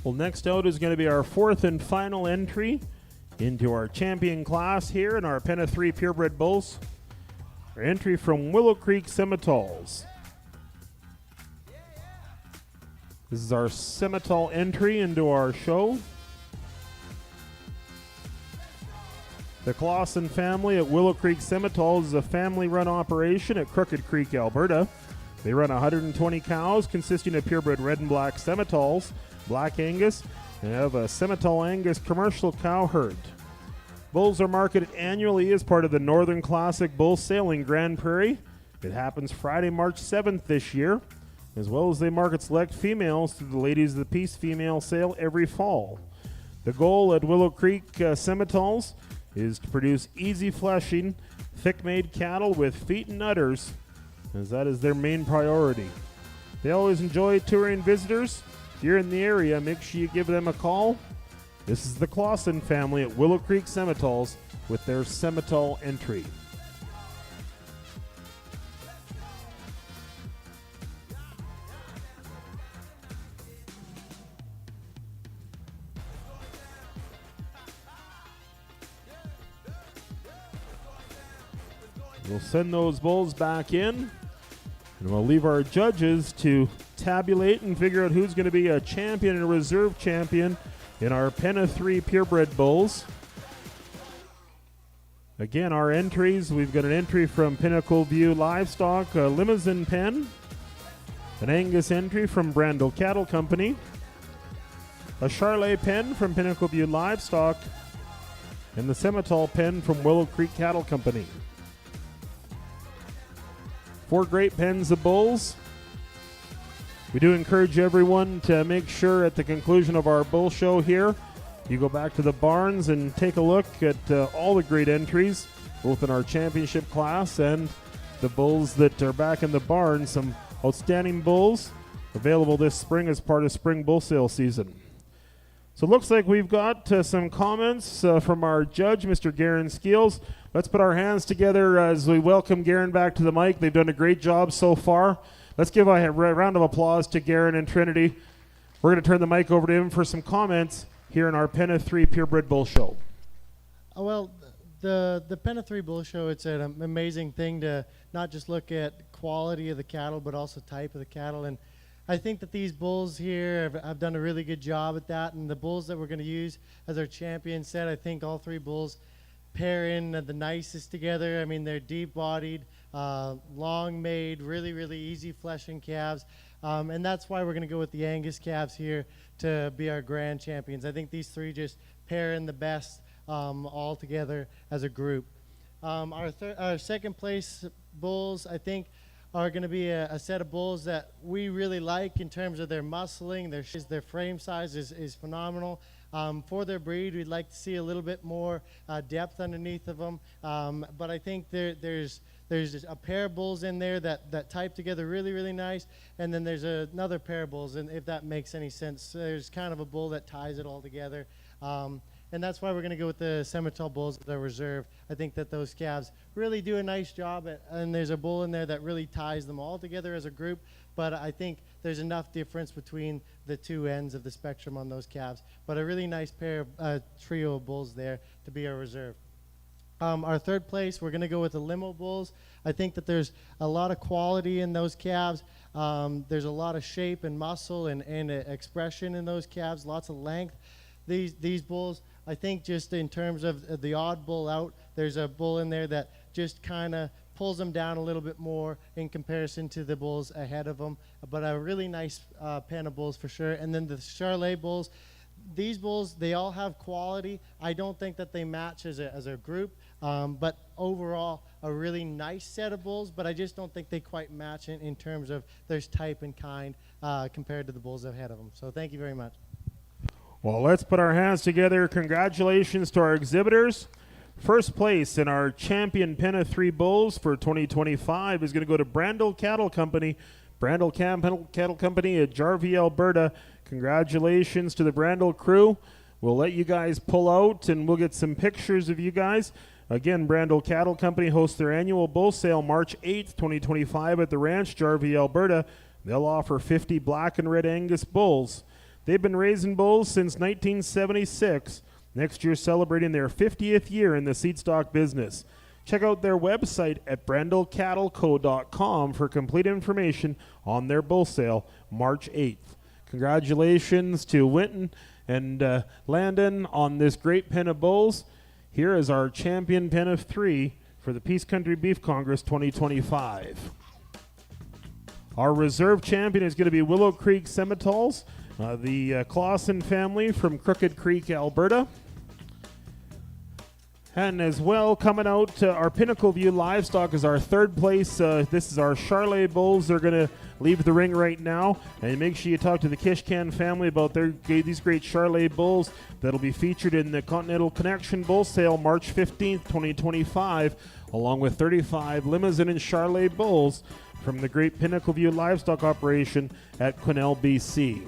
Well, next out is going to be our 4th and final entry into our champion class here in our pen of 3 purebred bulls. Our entry from Willow Creek Semitals. This is our Semital entry into our show. The Clausen family at Willow Creek Semitals is a family-run operation at Crooked Creek, Alberta. They run 120 cows consisting of purebred red and black Semitals, Black Angus, and have a Semital Angus commercial cow herd. Bulls are marketed annually as part of the Northern Classic Bull Sale in Grande Prairie. It happens Friday, March 7th this year, as well as they market select females through the Ladies of the Peace female sale every fall. The goal at Willow Creek Semitals is to produce easy fleshing, thick-made cattle with feet and udders, as that is their main priority. They always enjoy touring visitors. If you're in the area, make sure you give them a call. This is the Clausen family at Willow Creek Semitals with their Semital entry. We'll send those bulls back in, and we'll leave our judges to tabulate and figure out who's going to be a champion and a reserve champion in our pen of 3 purebred bulls. Again, our entries, we've got an entry from Pinnacle View Livestock, a Limousin pen, an Angus entry from Grande Cattle Company, a Charlet pen from Pinnacle View Livestock, and the Semital pen from Willow Creek Cattle Company. 4 great pens of bulls. We do encourage everyone to make sure at the conclusion of our bull show here, you go back to the barns and take a look at all the great entries, both in our championship class and the bulls that are back in the barn. Some outstanding bulls available this spring as part of spring bull sale season. So it looks like we've got some comments from our judge, Mr. Garen Skeels. Let's put our hands together as we welcome Garen back to the mic. They've done a great job so far. Let's give a round of applause to Garen and Trinity. We're going to turn the mic over to him for some comments here in our Pen of 3 Purebred Bull Show. Well, the Pen of 3 Bull Show, it's an amazing thing to not just look at quality of the cattle, but also type of the cattle. And I think that these bulls here have done a really good job at that, and the bulls that we're going to use as our champion set, I think all three bulls pair in the nicest together. I mean, they're deep-bodied, long-made, really, really easy fleshing calves, and that's why we're going to go with the Angus calves here to be our grand champions. I think these three just pair in the best all together as a group. Our second place bulls, I think, are going to be a set of bulls that we really like in terms of their muscling. Their frame size is phenomenal. For their breed, we'd like to see a little bit more depth underneath of them. But I think there's a pair of bulls in there that type together really, really nice. And then there's another pair of bulls, and if that makes any sense. There's kind of a bull that ties it all together. And that's why we're going to go with the Semitol bulls as our reserve. I think that those calves really do a nice job, and there's a bull in there that really ties them all together as a group. But I think there's enough difference between the two ends of the spectrum on those calves. But a really nice trio of bulls there to be our reserve. Our third place, we're going to go with the limo bulls. I think that there's a lot of quality in those calves. There's a lot of shape and muscle and expression in those calves, lots of length. These bulls, I think just in terms of the odd bull out, there's a bull in there that just kind of pulls them down a little bit more in comparison to the bulls ahead of them. But a really nice pen of bulls for sure. And then the Charolais bulls, these bulls, they all have quality. I don't think that they match as a group, but overall, a really nice set of bulls, but I just don't think they quite match in terms of their type and kind compared to the bulls ahead of them. So thank you very much. Well, let's put our hands together. Congratulations to our exhibitors. First place in our champion pen of 3 bulls for 2025 is going to go to Brandel Cattle Company. Brandel Cattle Company at Jarvie, Alberta. Congratulations to the Brandel crew. We'll let you guys pull out and we'll get some pictures of you guys. Again, Brandel Cattle Company hosts their annual bull sale March 8th, 2025 at the ranch, Jarvie, Alberta. They'll offer 50 black and red Angus bulls. They've been raising bulls since 1976. Next year celebrating their 50th year in the seed stock business. Check out their website at brandelcattleco.com for complete information on their bull sale March 8th. Congratulations to Winton and Landon on this great pen of bulls. Here is our champion pen of 3 for the Peace Country Beef Congress 2025. Our reserve champion is going to be Willow Creek Semitols. The Clausen family from Crooked Creek, Alberta. And as well, coming out, our Pinnacle View Livestock is our third place. This is our Charolais bulls. They're going to leave the ring right now. And make sure you talk to the Kishkan family about these great Charolais bulls that'll be featured in the Continental Connection Bull Sale March 15th, 2025, along with 35 Limousin and Charolais bulls from the great Pinnacle View Livestock operation at Quesnel, BC.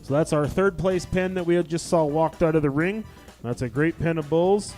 So that's our third place pen that we just saw walked out of the ring. That's a great pen of bulls.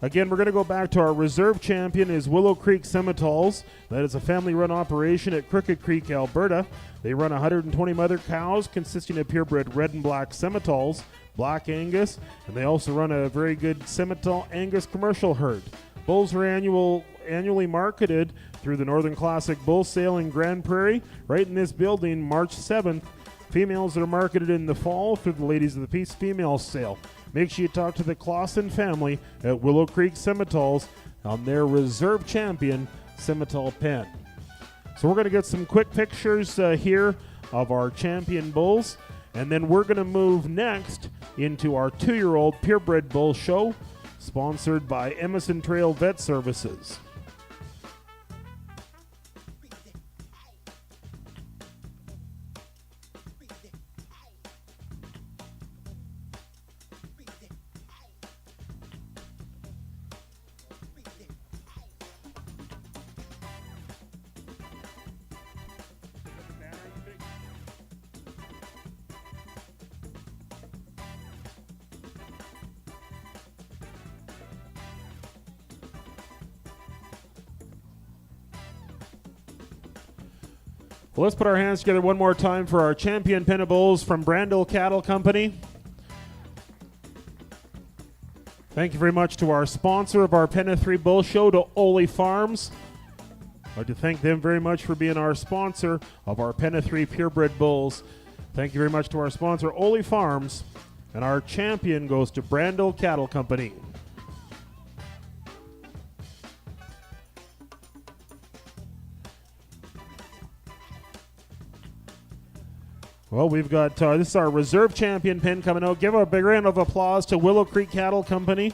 Again, we're going to go back to our reserve champion is Willow Creek Semitols. That is a family-run operation at Crooked Creek, Alberta. They run 120 mother cows consisting of purebred red and black Semitols, black Angus, and they also run a very good Semitol Angus commercial herd. Bulls are annually marketed through the Northern Classic Bull Sale in Grande Prairie, right in this building, March 7th. Females are marketed in the fall through the Ladies of the Peace Female Sale. Make sure you talk to the Clausen family at Willow Creek Semitols on their reserve champion Semitol pen. So we're going to get some quick pictures here of our champion bulls, and then we're going to move next into our 2-year-old purebred bull show, sponsored by Emerson Trail Vet Services. Well, let's put our hands together one more time for our champion pen of bulls from Brandel Cattle Company. Thank you very much to our sponsor of our Pen of 3 Bull Show, to Ole Farms. I'd like to thank them very much for being our sponsor of our Penna 3 purebred bulls. Thank you very much to our sponsor, Ole Farms. And our champion goes to Brandel Cattle Company. Well, we've got, this is our reserve champion pen coming out. Give a big round of applause to Willow Creek Cattle Company.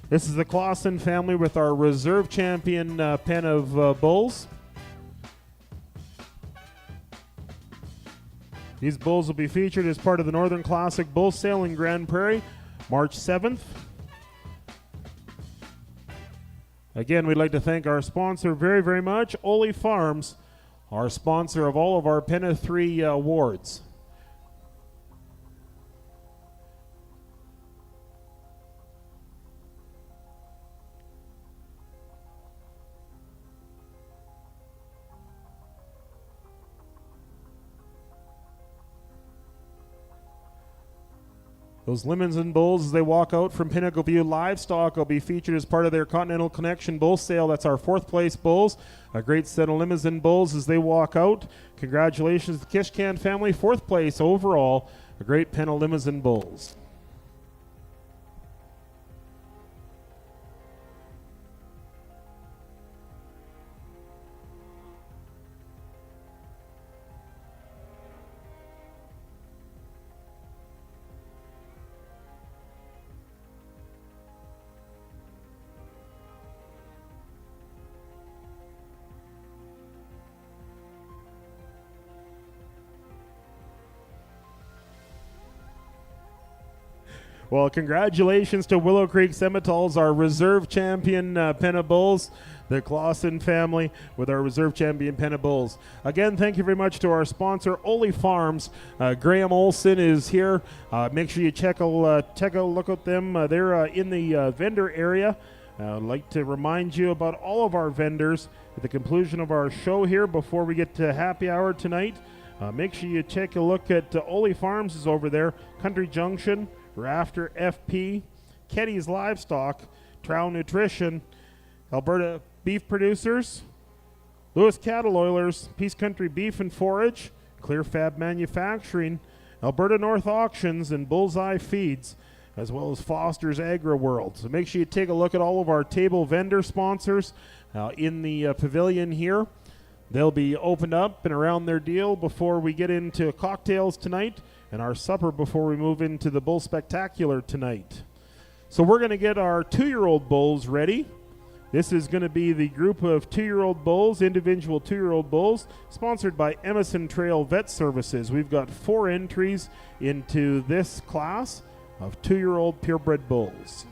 This is the Clausen family with our reserve champion pen of bulls. These bulls will be featured as part of the Northern Classic Bull Sale in Grande Prairie, March 7th. Again, we'd like to thank our sponsor very, very much, Ole Farms, our sponsor of all of our Penna 3 awards. Those Limousin bulls, as they walk out from Pinnacle View Livestock, will be featured as part of their Continental Connection Bull Sale. That's our 4th place bulls. A great set of Limousin bulls as they walk out. Congratulations to the Kishkan family, 4th place overall. A great pen of Limousin bulls. Well, congratulations to Willow Creek Semitoles, our reserve champion Penna Bulls, the Clausen family with our reserve champion Penna Bulls. Again, thank you very much to our sponsor, Ole Farms. Graham Olson is here. Make sure you check a look at them. They're in the vendor area. I'd like to remind you about all of our vendors at the conclusion of our show here before we get to happy hour tonight. Make sure you take a look at Ole Farms is over there, Country Junction, Rafter FP, Ketty's Livestock, Trow Nutrition, Alberta Beef Producers, Lewis Cattle Oilers, Peace Country Beef and Forage, Clear Fab Manufacturing, Alberta North Auctions, and Bullseye Feeds, as well as Foster's Agri World. So make sure you take a look at all of our table vendor sponsors in the pavilion here. They'll be opened up and around their deal before we get into cocktails tonight and our supper before we move into the Bull Spectacular tonight. So we're going to get our 2-year-old bulls ready. This is going to be the group of 2-year-old bulls, individual 2-year-old bulls, sponsored by Emerson Trail Vet Services. We've got 4 entries into this class of 2-year-old purebred bulls.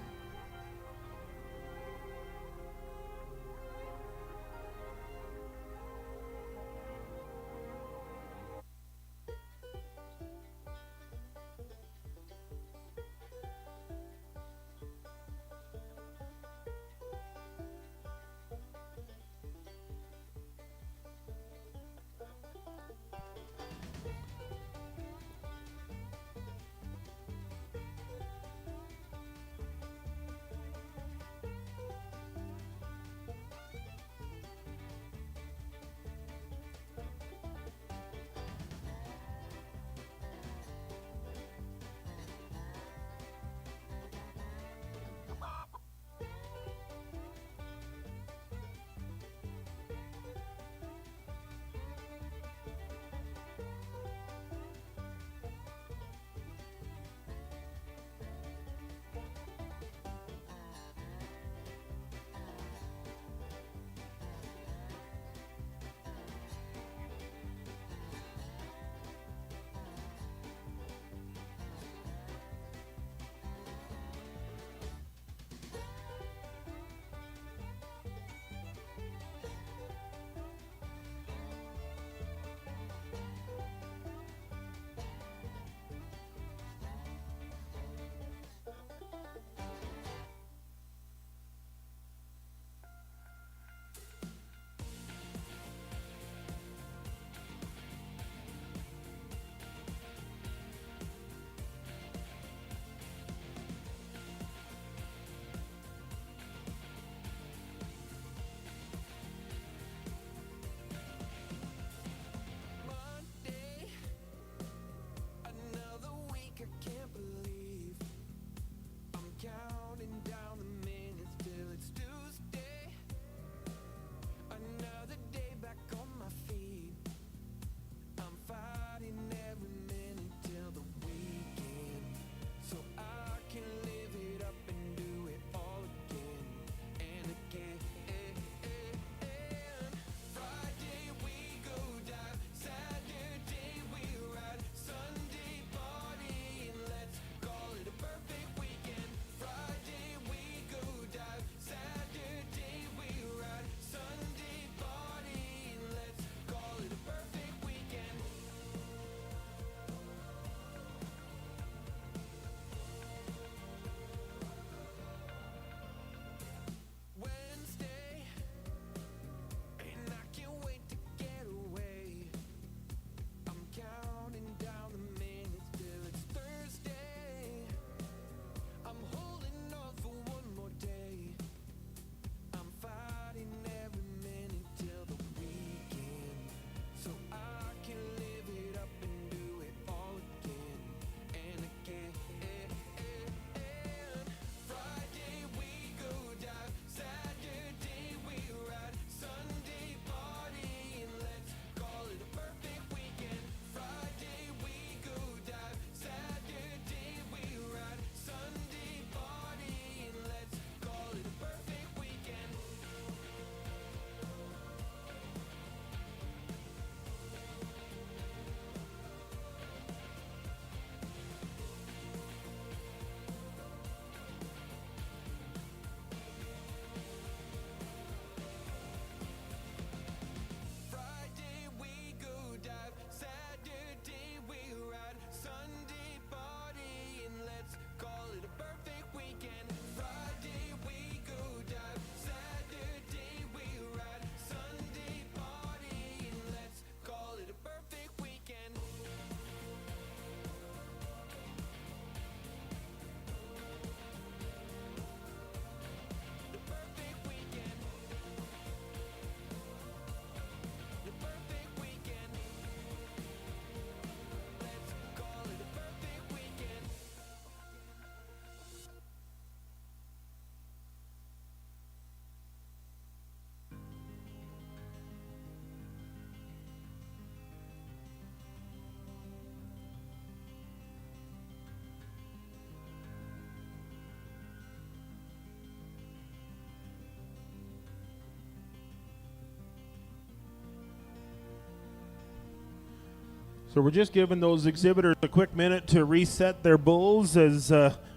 So we're just giving those exhibitors a quick minute to reset their bulls as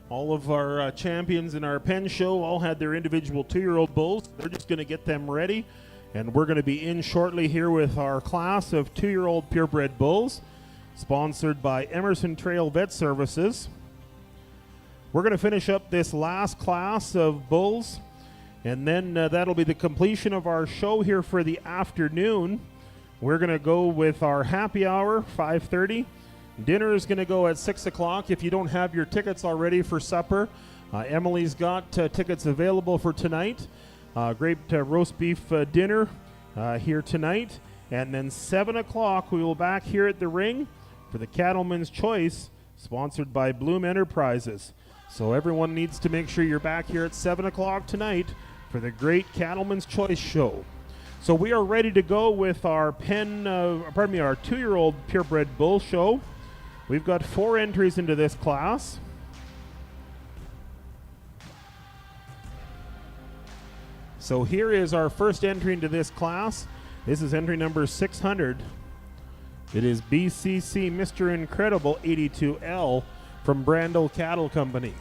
all of our champions in our pen show all had their individual 2-year-old bulls. They're just going to get them ready. And we're going to be in shortly here with our class of 2-year-old purebred bulls, sponsored by Emerson Trail Vet Services. We're going to finish up this last class of bulls, and then that'll be the completion of our show here for the afternoon. We're going to go with our happy hour, 5:30. Dinner is going to go at 6 o'clock. If you don't have your tickets already for supper, Emily's got tickets available for tonight. Great roast beef dinner here tonight. And then 7 o'clock, we will back here at the ring for the Cattleman's Choice, sponsored by Bloom Enterprises. So everyone needs to make sure you're back here at 7 o'clock tonight for the great Cattleman's Choice show. So we are ready to go with our our 2-year-old purebred bull show. We've got 4 entries into this class. So here is our first entry into this class. This is entry number 600. It is BCC Mr. Incredible 82L from Grande Cattle Company.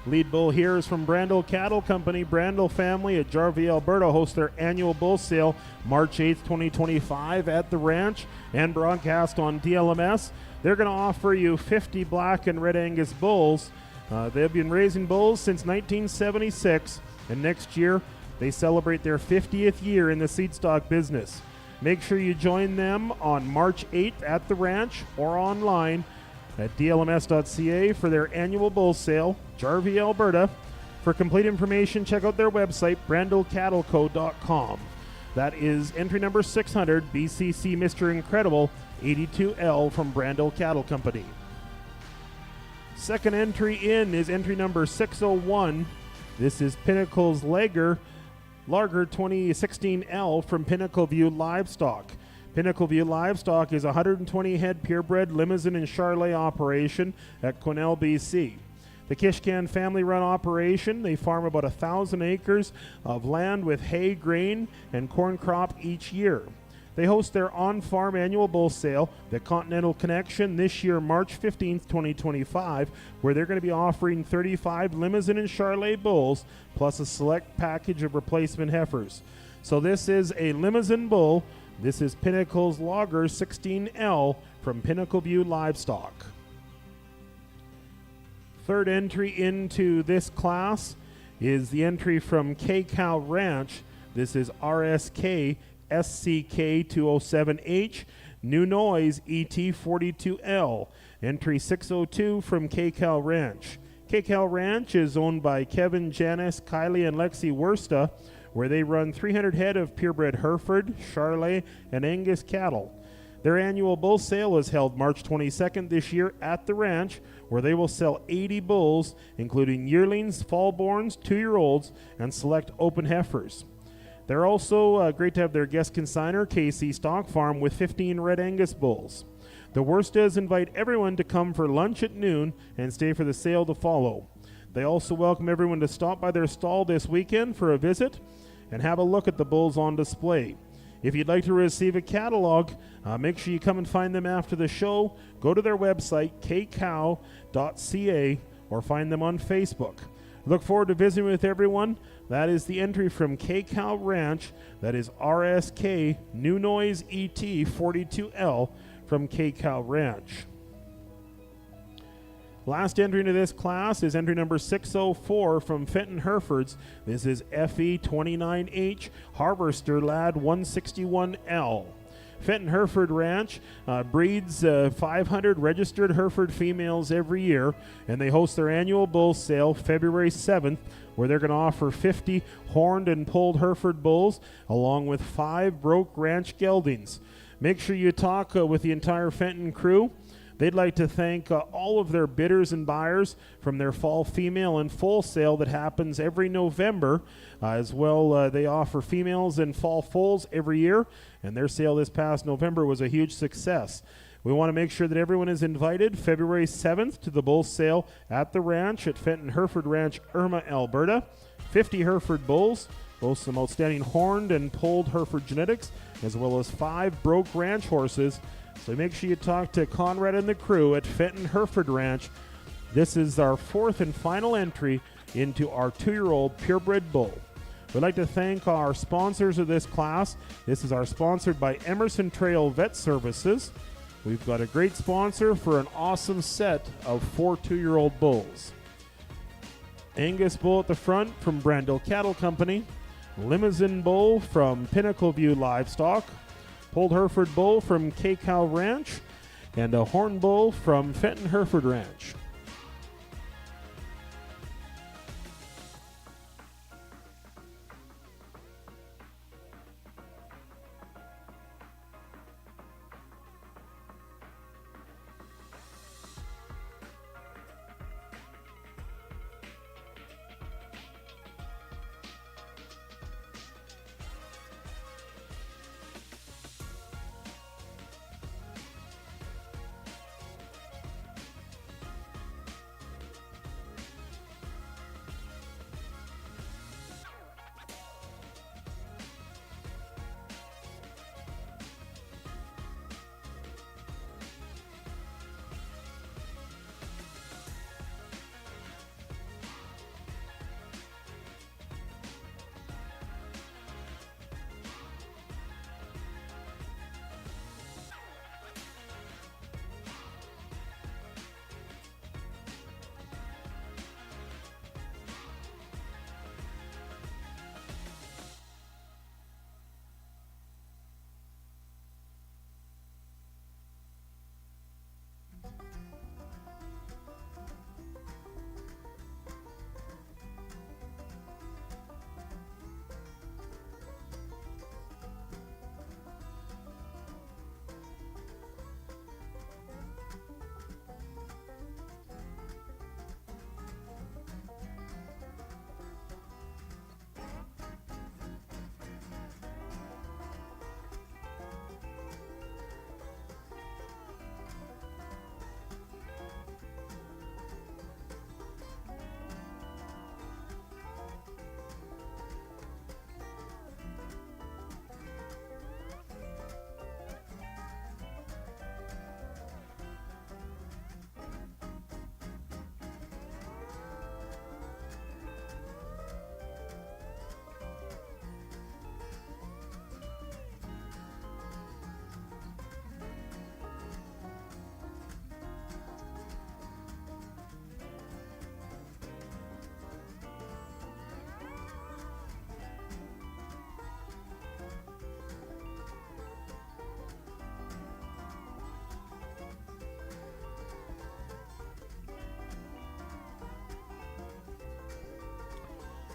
Lead bull here is from Grande Cattle Company. Grande family at Jarvie, Alberta hosts their annual bull sale March 8th, 2025 at the ranch and broadcast on DLMS. They're going to offer you 50 black and red Angus bulls. They've been raising bulls since 1976, and next year they celebrate their 50th year in the seed stock business. Make sure you join them on March 8th at the ranch or online at DLMS.ca for their annual bull sale, Jarvie, Alberta. For complete information, check out their website, brandlecattleco.com. That is entry number 600, BCC Mr. Incredible 82L from Grande Cattle Company. Second entry in is entry number 601. This is Pinnacle's Lager 2016L from Pinnacle View Livestock. Pinnacle View Livestock is a 120 head purebred Limousin and Charolais operation at Quesnel, BC. The Kishkan family-run operation, they farm about 1,000 acres of land with hay, grain, and corn crop each year. They host their on-farm annual bull sale, the Continental Connection, this year, March 15th, 2025, where they're going to be offering 35 Limousin and Charolais bulls, plus a select package of replacement heifers. So this is a Limousin bull. This is Pinnacle's Lager 16L from Pinnacle View Livestock. Third entry into this class is the entry from K-Cow Ranch. This is RSK SCK207H, New Noise ET42L, entry 602 from K-Cow Ranch. K-Cow Ranch is owned by Kevin, Janice, Kylie, and Lexi Worsta, where they run 300 head of purebred Hereford, Charolais, and Angus cattle. Their annual bull sale is held March 22nd this year at the ranch, where they will sell 80 bulls, including yearlings, fallborns, 2-year-olds, and select open heifers. They're also great to have their guest consigner, KC Stock Farm, with 15 red Angus bulls. The Worstas invite everyone to come for lunch at noon and stay for the sale to follow. They also welcome everyone to stop by their stall this weekend for a visit and have a look at the bulls on display. If you'd like to receive a catalog, make sure you come and find them after the show. Go to their website, kcow.ca, or find them on Facebook. Look forward to visiting with everyone. That is the entry from K-Cow Ranch. That is RSK New Noise ET42L from K-Cow Ranch. Last entry into this class is entry number 604 from Fenton Herefords. This is FE29H Harvester Lad 161L. Fenton Hereford Ranch breeds 500 registered Hereford females every year, and they host their annual bull sale February 7th, where they're going to offer 50 horned and pulled Hereford bulls, along with 5 broke ranch geldings. Make sure you talk with the entire Fenton crew. They'd like to thank all of their bidders and buyers from their fall female and foal sale that happens every November. As well, they offer females and fall foals every year, and their sale this past November was a huge success. We want to make sure that everyone is invited February 7th to the bull sale at the ranch at Fenton Hereford Ranch, Irma, Alberta. 50 Hereford bulls boasts some outstanding horned and polled Hereford genetics, as well as 5 Broke Ranch horses. So make sure you talk to Conrad and the crew at Fenton Hereford Ranch. This is our 4th and final entry into our 2-year-old purebred bull. We'd like to thank our sponsors of this class. This is our sponsored by Emerson Trail Vet Services. We've got a great sponsor for an awesome set of 4 2-year-old bulls. Angus Bull at the front from Brandel Cattle Company. Limousine Bull from Pinnacle View Livestock. Polled Hereford Bull from K-Cow Ranch. And a Horn Bull from Fenton Hereford Ranch.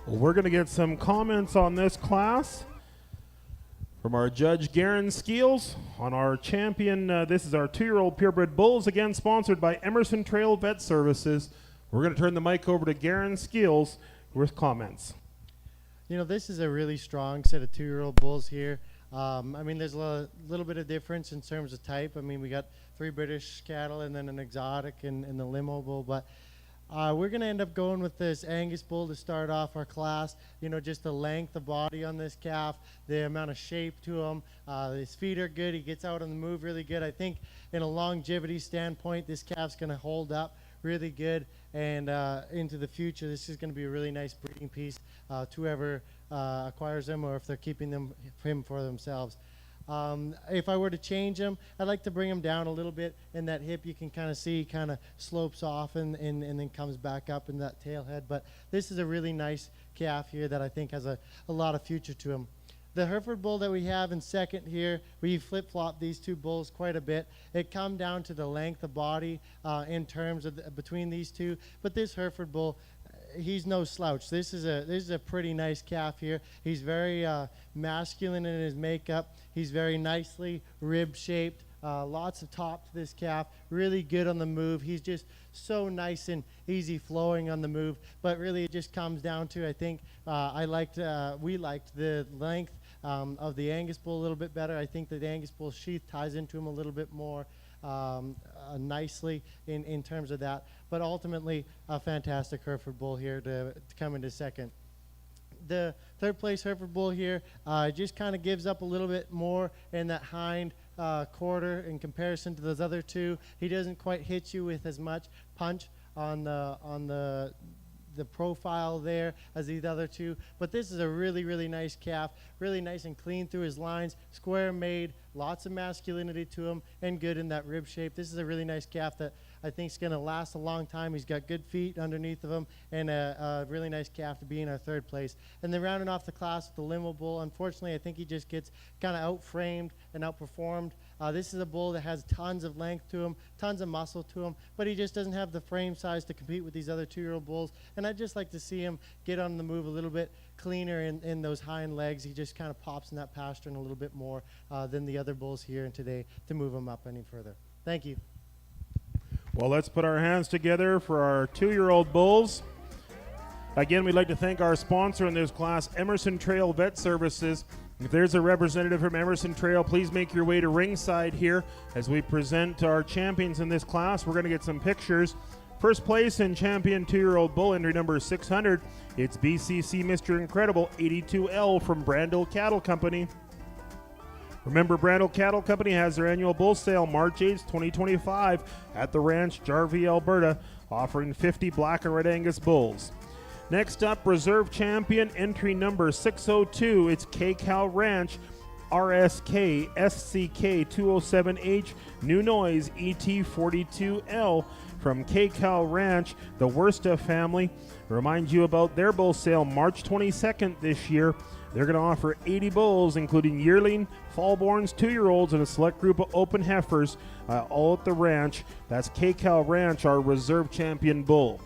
We're going to get some comments on this class from our judge, Garen Skeels, on our champion. This is our 2-year-old purebred bulls, again sponsored by Emerson Trail Vet Services. We're going to turn the mic over to Garen Skeels with comments. You know, this is a really strong set of 2-year-old bulls here. I mean, there's a little bit of difference in terms of type. I mean, we got 3 British cattle and then an exotic and the limo bull, but we're going to end up going with this Angus bull to start off our class. You know, just the length of body on this calf, the amount of shape to him. His feet are good. He gets out on the move really good. I think in a longevity standpoint, this calf's going to hold up really good. And into the future, this is going to be a really nice breeding piece to whoever acquires them, or if they're keeping him for themselves. If I were to change him, I'd like to bring him down a little bit in that hip. You can kind of see kind of slopes off and then comes back up in that tail head. But this is a really nice calf here that I think has a lot of future to him. The Hereford bull that we have in second here, we flip-flop these 2 bulls quite a bit. It come down to the length of body in terms of between these 2. But this Hereford bull, he's no slouch. This is a pretty nice calf here. He's very masculine in his makeup. He's very nicely rib-shaped. Lots of top to this calf. Really good on the move. He's just so nice and easy flowing on the move. But really, it just comes down to, I think, we liked the length of the Angus bull a little bit better. I think that the Angus bull sheath ties into him a little bit more nicely in terms of that. But ultimately, a fantastic Hereford bull here to come into second. the third place Hereford bull here just kind of gives up a little bit more in that hind quarter in comparison to those other two. He doesn't quite hit you with as much punch on the profile there as these other two, but this is a really nice calf, really nice and clean through his lines, square made, lots of masculinity to him, and good in that rib shape. This is a really nice calf that I think is going to last a long time. He's got good feet underneath of him, and a really nice calf to be in our third place. And then rounding off the class with the Limo bull, unfortunately I think he just gets kind of out-framed and outperformed. This is a bull that has tons of length to him, tons of muscle to him, but he just doesn't have the frame size to compete with these other 2-year-old bulls. And I'd just like to see him get on the move a little bit cleaner in those hind legs. He just kind of pops in that pasture a little bit more than the other bulls here and today to move him up any further. Thank you. Well, let's put our hands together for our 2-year-old bulls. Again, we'd like to thank our sponsor in this class, Emerson Trail Vet Services. If there's a representative from Emerson Trail, please make your way to ringside here as we present our champions in this class. We're going to get some pictures. First place in champion 2-year-old bull, entry number 600. It's BCC Mr. Incredible 82L from Grande Cattle Company. Remember, Grande Cattle Company has their annual bull sale March 8th, 2025 at the ranch, Jarvie, Alberta, offering 50 black and red Angus bulls. Next up, reserve champion, entry number 602. It's K-Cow Ranch, RSK SCK 207H, New Noise ET42L from K-Cow Ranch, the Worsta family. Remind you about their bull sale March 22nd this year. They're going to offer 80 bulls, including yearling, fallborns, 2-year-olds, and a select group of open heifers, all at the ranch. That's K-Cow Ranch, our reserve champion bull.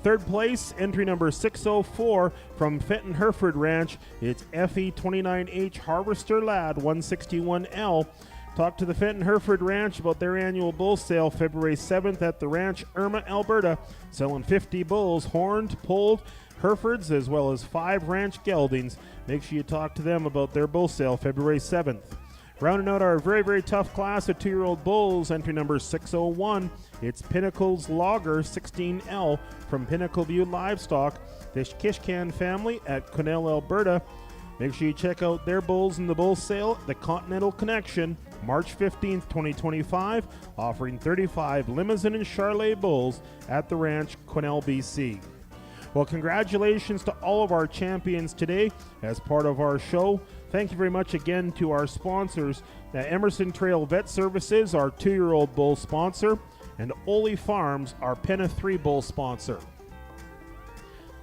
Third place, entry number 604 from Fenton Hereford Ranch. It's FE29H Harvester Lad 161L. Talk to the Fenton Hereford Ranch about their annual bull sale February 7th at the ranch, Irma, Alberta, selling 50 bulls, horned, pulled, Herefords, as well as 5 ranch geldings. Make sure you talk to them about their bull sale February 7th. Rounding out our very tough class of 2-year-old bulls, entry number 601. It's Pinnacle's Logger 16L from Pinnacle View Livestock, the Kishkan family at Quesnel, Alberta. Make sure you check out their bulls in the bull sale, the Continental Connection, March 15th, 2025, offering 35 Limousin and Charolais bulls at the ranch, Quesnel, BC. Well, congratulations to all of our champions today as part of our show. Thank you very much again to our sponsors, Emerson Trail Vet Services, our 2-year-old bull sponsor, and Ole Farms, our Penna 3 bull sponsor.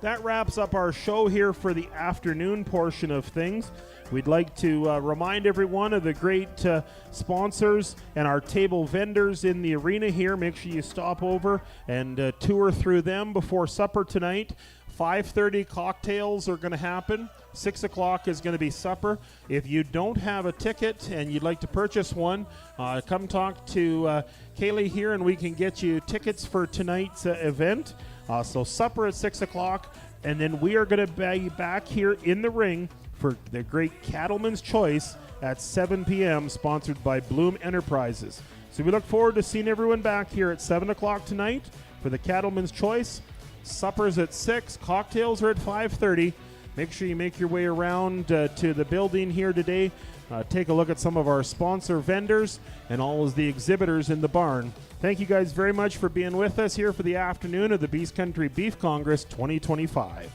That wraps up our show here for the afternoon portion of things. We'd like to remind everyone of the great sponsors and our table vendors in the arena here. Make sure you stop over and tour through them before supper tonight. 5:30 cocktails are going to happen. 6 o'clock is going to be supper. If you don't have a ticket and you'd like to purchase one, come talk to Kaylee here and we can get you tickets for tonight's event. So supper at 6 o'clock, and then we are going to be back here in the ring for the great Cattleman's Choice at 7 p.m., sponsored by Bloom Enterprises. So we look forward to seeing everyone back here at 7 o'clock tonight for the Cattleman's Choice. Supper's at 6, cocktails are at 5:30. Make sure you make your way around to the building here today. Take a look at some of our sponsor vendors and all of the exhibitors in the barn. Thank you guys very much for being with us here for the afternoon of the Beast Country Beef Congress 2025.